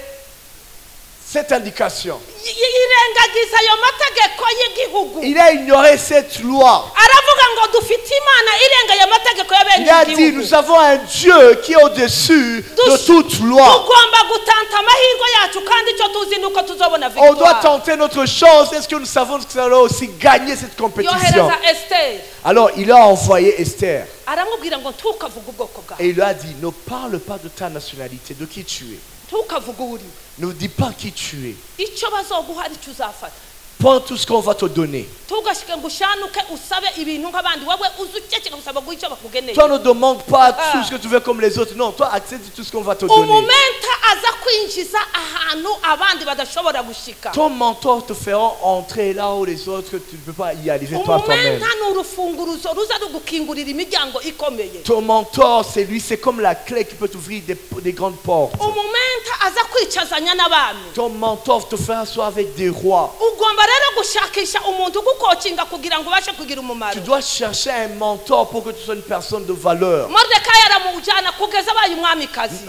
cette indication. yirengagiza ayo mategeko y'igihugu. Il a ignoré cette loi. aravuga ngo dufite imana irenga ayo mategeko ya Il a bene dit, igihugu. nous avons un Dieu qui est au-dessus de toute loi. tugomba gutanta amahirwe yacu kandi icyo tuzi ni uko tuzobona On doit victoire. tenter notre chance. Est-ce que nous savons que nous allons aussi gagner cette compétition? yohereza Esther. Alors, il a envoyé Esther. aramubwira ngo ntukavuge ubwoko bwawe, Et il lui a dit, ne parle pas de ta nationalité, de qui tu es. ntukavuge uri. Ne dis pas qui tu es. icyo bazoguha aricyo uzafata. Prends tout ce qu'on va te donner. ntugashike ngo ushanuke usabe ibintu nk'abandi, wowe uzi ukekeka gusaba guha icyo bakugeneye. Toi, ne demande pas tout ce que tu veux comme les autres. Non, toi, accepte tout ce qu'on va te donner. umumenta aza kwinjiza ahantu abandi badashobora gushika. Ton mentor te fera entrer là où les autres, tu ne peux pas y arriver toi toi-même. umumenta ni urufunguruzo ruza rugukingurira imiryango ikomeye. Ton mentor, c'est lui, c'est comme la clé qui peut t'ouvrir des grandes portes. umumenta aza kwicazanya n'abami. Ton mentor te fera asseoir avec des rois. ugomba rero gushakisha umuntu ugukocinga kugira ngo ubashe kugira umumaro. Tu dois chercher un mentor pour que tu sois une personne de valeur. Mordecai aramujyana kugeza abaye umwamikazi.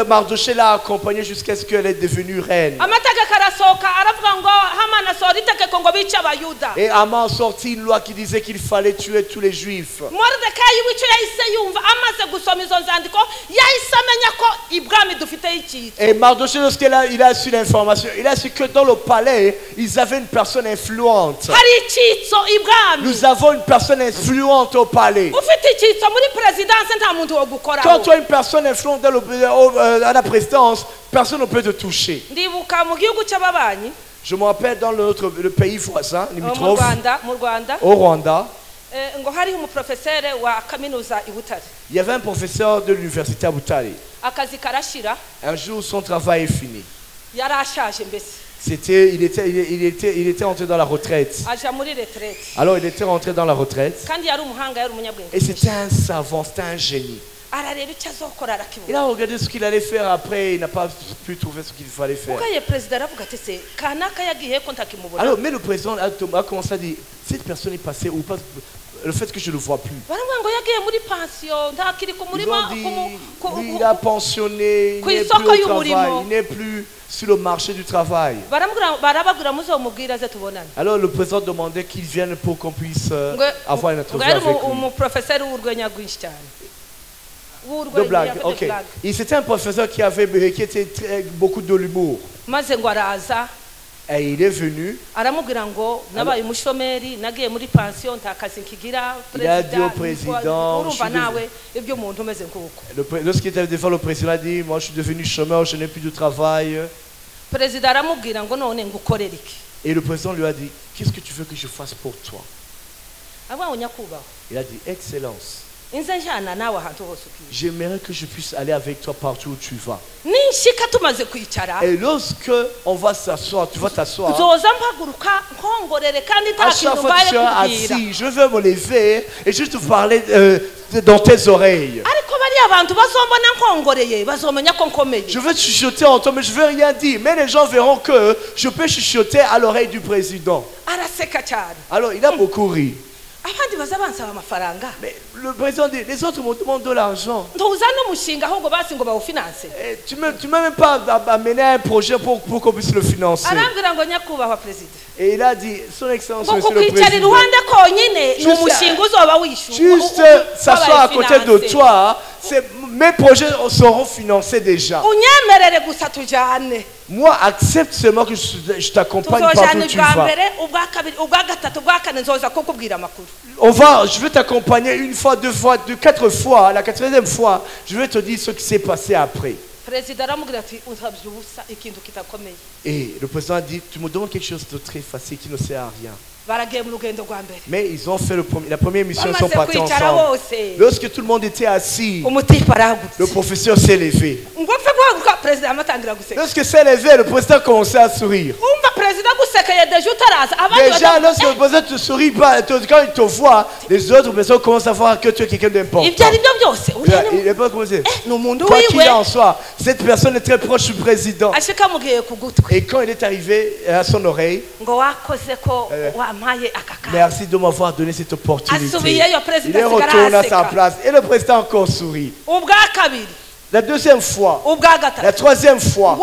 Mardochée l'a accompagnée jusqu'à ce qu'elle est devenue reine. amategeko arasohoka aravuga ngo Hamani itegeko ngo bice abayuda. Et Haman sortit une loi qui disait qu'il fallait tuer tous les juifs. Moridekayi w'icyo yahise yumva amaze gusoma izo nzandiko yahise amenya ko ibwami dufite icyitso. Et Mardochée, lorsqu'il a su l'information, il a su que dans le palais, ils avaient une personne influente. Hari icyitso ibwami. Nous avons une personne influente au palais. Ufite icyitso muri presidence nta muntu wo gukoraho. Quand tu as une personne influente à la présidence, personne ne peut te toucher. Ndibuka mu gihugu cy'ababanyi. Je me rappelle dans le pays voisin, limitrophe, mu Rwanda. au Rwanda, ngo hariho umuprofesere wa kaminuza i Butare. il y avait un professeur de l'université à Butare. Akazi karashira. Un jour, son travail est fini. Yarashaje mbese. Il était entré dans la retraite. Aja muri retraite. Alors il était rentré dans la retraite. Kandi yari umuhanga yari umunyabwenge. Et c'était un savant, c'était un génie. Arareba icyo azokora arakibuka. Il a regardé ce qu'il allait faire après, il n'a pas pu trouver ce qu'il fallait faire. Ugaye president aravuga ati se kanaka yagiye ko ntakimubona. Alors, mais le président a commencé à dire, cette personne est passée ou pas, le fait que je ne le vois plus. Baramubwira ngo yagiye muri pension ntakiri ku Ils murima ont dit, lui, il a pensionné, il n'est plus au travail, il n'est plus sur le marché du travail. barababwira muzomubwira aze tubonane. Alors le président demandait qu'il vienne pour qu'on puisse avoir une entrevue ngo avec lui. umuprofeseri w'urwenya rwinshi cyane. De blague, ok. C'était un professeur qui était beaucoup de l'humour. Maze ngo araza. Et il est venu. Aramubwira ngo nabaye umushomeri nagiye muri pension ntakazi nkigira. Il a dit au président. Urumva nawe ibyo umuntu umeze nk'uko. Lorsqu'il était devant le président, il a dit, moi je suis devenu chômeur, je n'ai plus de travail. Président aramubwira ngo none ngukorera iki. Et le président lui a dit, qu'est-ce que tu veux que je fasse pour toi? Il a dit, Excellence. J'aimerais que je puisse aller avec toi partout où tu vas. Et lorsque on va s'asseoir, tu vas t'asseoir. À chaque fois que tu seras assis, je vais me lever et juste te parler dans tes oreilles. Je vais chuchoter en toi, mais je ne vais rien dire. Mais les gens verront que je peux chuchoter à l'oreille du président. Alors il a beaucoup ri. Mais le président dit, les autres me demandent de l'argent. Tu ne m'as même pas amené un projet pour qu'on puisse le financer. Et il a dit, son excellence, monsieur le président, juste s'asseoir à côté de toi, mes projets seront financés déjà. Moi, accepte seulement que je t'accompagne partout où tu vas. Je vais t'accompagner une fois, deux fois, quatre fois. La quatrième fois, je vais te dire ce qui s'est passé après. Et le président a dit, tu me demandes quelque chose de très facile qui ne sert à rien. Mais ils ont fait la première mission, ils sont partis ensemble. Lorsque tout le monde était assis, le professeur s'est levé. Lorsque s'est levé, le président commençait à sourire. Déjà, lorsque le président te sourit, quand il te voit, les autres personnes commencent à voir que tu es quelqu'un d'important. Il n'est pas commencé. Quoi qu'il en soit, cette personne est très proche du président. Et quand il est arrivé à son oreille, merci de m'avoir donné cette opportunité. Il est retourné à sa place et le président encore sourit. La deuxième fois, la troisième fois,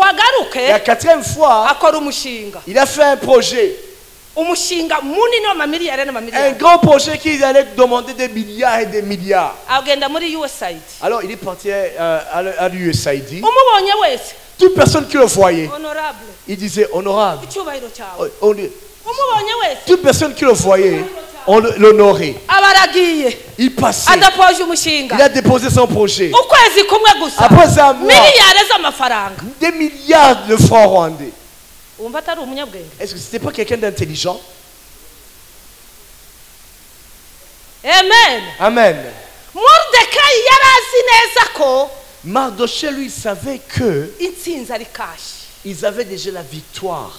la quatrième fois, il a fait un projet. Un grand projet qui allait demander des milliards et des milliards. Alors il est parti à l'USAID. Toute personne qui le voyait, il disait honorable. Toute personne qui le voyait, on l'honorait. Il passait. Il a déposé son projet. Après un mois, des milliards de francs rwandais. Est-ce que c'était pas quelqu'un d'intelligent? Amen. Amen. Mardochée lui savait que ils avaient déjà la victoire.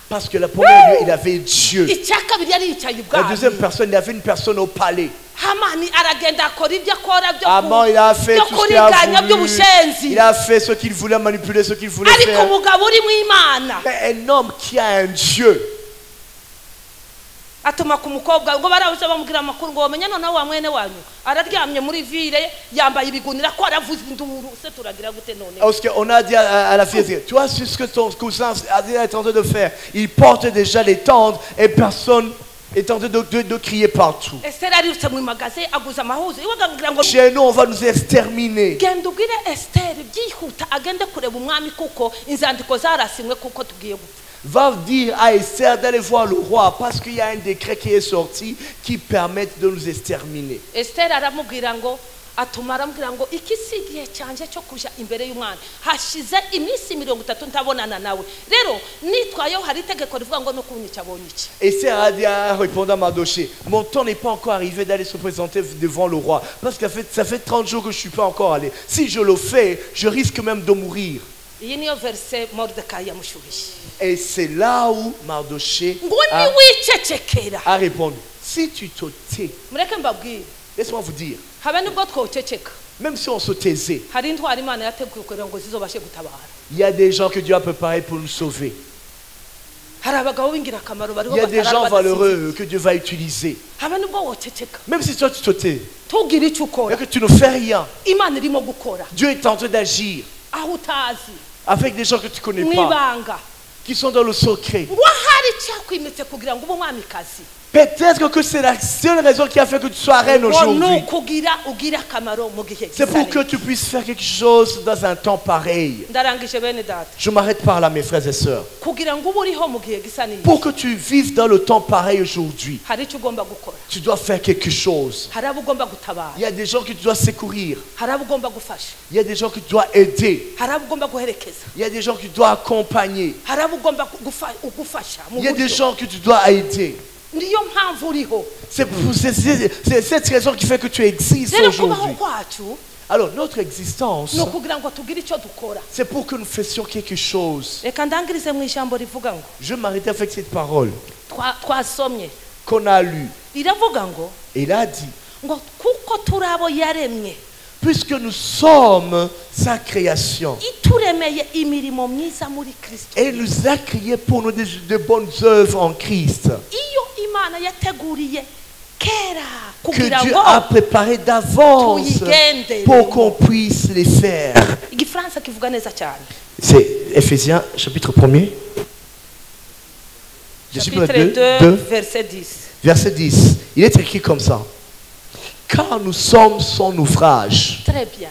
Parce que la première, il avait Dieu. La deuxième personne, il avait une personne au palais. Haman, il a fait tout ce qu'il a voulu. Il a fait ce qu'il voulait, manipuler ce qu'il voulait faire. Mais un homme qui a un Dieu. atuma ku mukobwa ngo barabuze bamubwira amakuru ngo wamenye none wa mwene wanyu araryamye muri ville yambaye ibigunira ko aravuza induru se turagira gute none. Parce qu'on a dit à la fille, tu vois ce que ton cousin est en train de faire. Il porte déjà les tentes et personne est en train de crier partout. Esther arirutse mu magasin aguza amahuzo iwagangira ngo Chez nous, on va nous exterminer. genda ubwire Esther byihuta agende kureba umwami kuko inzandiko zarasimwe kuko tugiye gupfa. Va dire à Esther d'aller voir le roi parce qu'il y a un décret qui est sorti qui permet de nous exterminer. Esther aramubwira ngo atuma aramubwira ngo iki si igihe cyanje cyo kuja imbere y'umwana hashize iminsi 30 ntabonana nawe rero nitwayeho hari itegeko rivuga ngo no kunyica bonyica. Esther a dit à répondre à Mardoché, mon temps n'est pas encore arrivé d'aller se présenter devant le roi parce que ça fait 30 jours que je ne suis pas encore allé. Si je le fais, je risque même de mourir. Iyi niyo verse Mordecai yamushubiye. Et c'est là où Mardoché Ngo ni wicecekera. a répondu, si tu te tais, Mureke mbabwire. laisse-moi vous dire, Habe nubwo twoceceka. même si on se taisait, Hari intwari Imana yateguye kugira ngo zizobashe gutabara. il y a des gens que Dieu a préparés pour nous sauver. Hari abagabo b'ingirakamaro bariho Il y a des gens valeureux que Dieu va utiliser. Habe nubwo woceceka. Même si toi tu te tais Tugira icyo et ukora. que tu ne fais rien, Imana irimo gukora. Dieu est en train d'agir Aho utazi. avec des gens que tu ne connais pas, Mwibanga. qui sont dans le secret. Ngo hari cyakwimitse kugira ngo ube umwamikazi. Peut-être que c'est la seule raison qui a fait que tu sois reine aujourd'hui. C'est pour que tu puisses faire quelque chose dans un temps pareil. Je m'arrête par là, mes frères et sœurs. Pour que tu vives dans le temps pareil aujourd'hui, tu dois faire quelque chose. Il y a des gens que tu dois secourir. Il y a des gens que tu dois aider. Il y a des gens que tu dois accompagner. Il y a des gens que tu dois aider. C'est cette raison qui fait que tu existes aujourd'hui. Alors notre existence, c'est pour que nous fassions quelque chose. Je m'arrête avec cette parole qu'on a lue. Il a dit, puisque nous sommes sa création, et il nous a créé pour nous de bonnes œuvres en Christ, que Dieu a préparé d'avance pour qu'on puisse les faire. C'est Ephésiens chapitre 1er, chapitre 2, verset 10. Verset 10. Il est écrit comme ça. Car nous sommes son ouvrage. Très bien.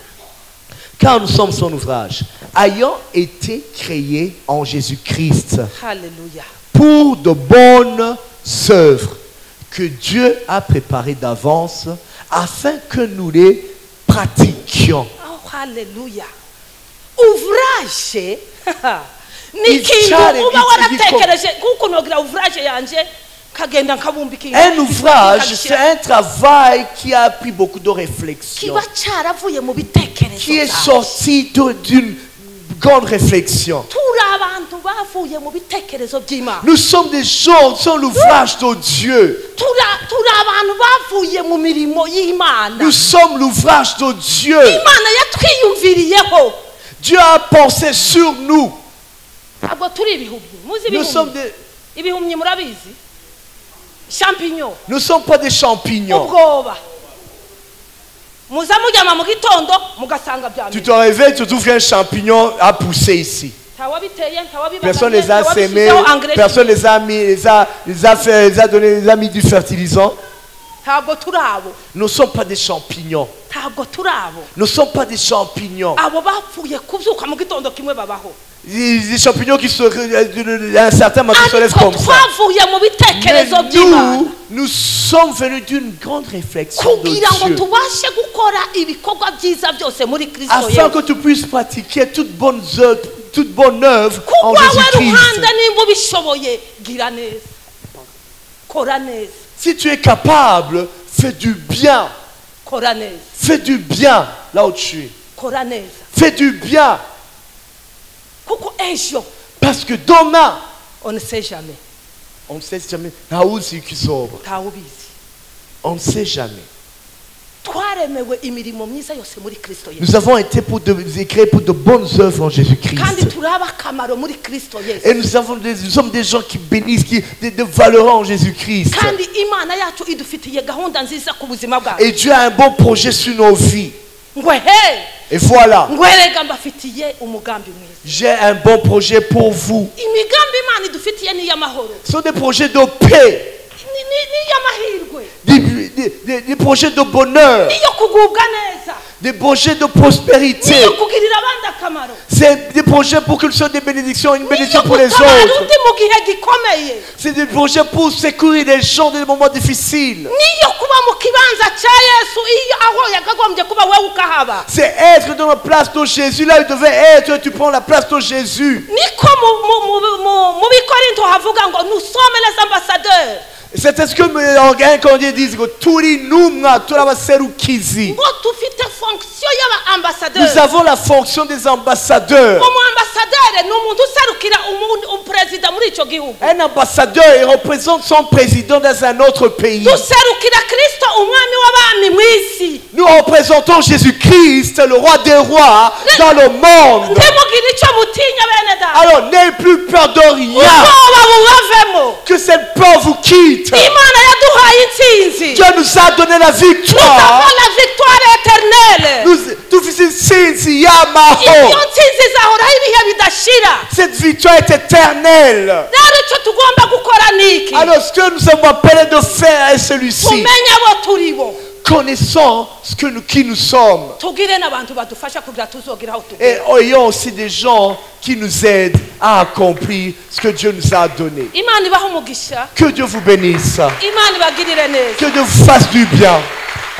Car nous sommes son ouvrage, ayant été créés en Jésus-Christ. Alléluia. Pour de bonnes œuvres que Dieu a préparées d'avance afin que nous les pratiquions. Oh, alléluia. Ouvrage. Un ouvrage, c'est un travail qui a pris beaucoup de réflexion, qui est sorti d'une grande réflexion. Nous sommes des gens, nous sommes l'ouvrage de Dieu. Nous sommes l'ouvrage de Dieu. Dieu a pensé sur nous. Nous sommes des... Champignons. Nous ne sommes pas des champignons. Tu te réveilles, tu trouves qu'un champignon a poussé ici. Personne ne les a sémés, personne ne les a mis, les a donné, les a mis du fertilisant. Nous ne sommes pas des champignons. Nous ne sommes pas des champignons. Les champignons qui se à un certain moment se lèvent comme ça. Mais nous sommes venus d'une grande réflexion de Dieu. Afin que tu puisses pratiquer toute bonne œuvre en Jésus-Christ. Si tu es capable, fais du bien. Fais du bien là où tu es. Fais du bien. Parce que demain, on ne sait jamais. On ne sait jamais. On ne sait jamais. twaremewe imirimo myiza yose muri Kristo Yesu Nous avons été créés pour de bonnes œuvres en Jésus-Christ. kandi turaba akamaro muri Kristo Yesu Et nous sommes des gens qui bénissent, de valeureux en Jésus-Christ. kandi Imana yacu idufitiye gahunda nziza ku buzima bwacu Et Dieu a un bon projet sur nos vies. Et voilà, ngwerega mbafitiye umugambi mwiza j'ai un bon projet pour vous. imigambi Imana idufitiye ni y'amahoro Ce sont des projets de paix, ni y'amahirwe des projets de bonheur, niyo kugubwa neza des projets de prospérité. niyo kugirira abandi akamaro C'est des projets pour qu'ils soient des bénédictions, une bénédiction niyo pour les gutabara autres. undi mu gihe gikomeye C'est des projets pour secourir les gens dans des moments difficiles. niyo kuba mu kibanza cya Yesu iyo aho yakagombye kuba wewe ukahaba C'est être dans la place de Jésus. Là, il devait être, tu prends la place de Jésus. niko mu bikorinto havuga ngo nous sommes les ambassadeurs C'est ce que les Corinthiens disent que turi numwa turabaserukizi. ngo tufite fonction y'aba ambassadeur Nous avons la fonction des ambassadeurs. umu ambassadeur ni umuntu userukira umuperezida muri icyo gihugu Un ambassadeur, il représente son président dans un autre pays. duserukira Kristo umwami w'abami mu isi Nous représentons Jésus-Christ, le roi des rois, dans le monde. ntimugire icyo mutinya bene data Alors n'ayez plus peur de rien. ubwoba bubavemo Que cette peur vous quitte. Imana yaduhaye intsinzi Dieu nous a donné la nous avons victoire. la victoire éternelle Nous faisons iyo Yamaho. ntsinzi izahoraho ibihe bidashira Cette victoire est éternelle. rero icyo tugomba gukora ni iki Alors ce que nous sommes appelés de faire est celui-ci. tumenye abo turi bo Connaissons qui nous sommes. tugire n'abantu badufasha kugira tuzogera aho Et tugera ayons aussi des gens qui nous aident à accomplir ce que Dieu nous a donné. Imana ibahe umugisha Que Dieu vous bénisse. Imana ibagirire neza Que Dieu vous fasse du bien.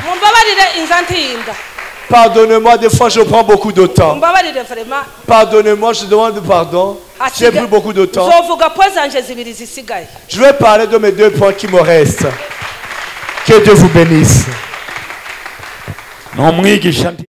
mumbabarire inzantinda Pardonnez-moi, des fois je prends beaucoup de temps. mumbabarire vraiment Pardonnez-moi, je demande pardon. J'ai pris beaucoup de temps. uzovuga po zanje zibiri zisigaye Je vais parler de mes 2 points qui me restent. Que Dieu vous bénisse. ni umwigisha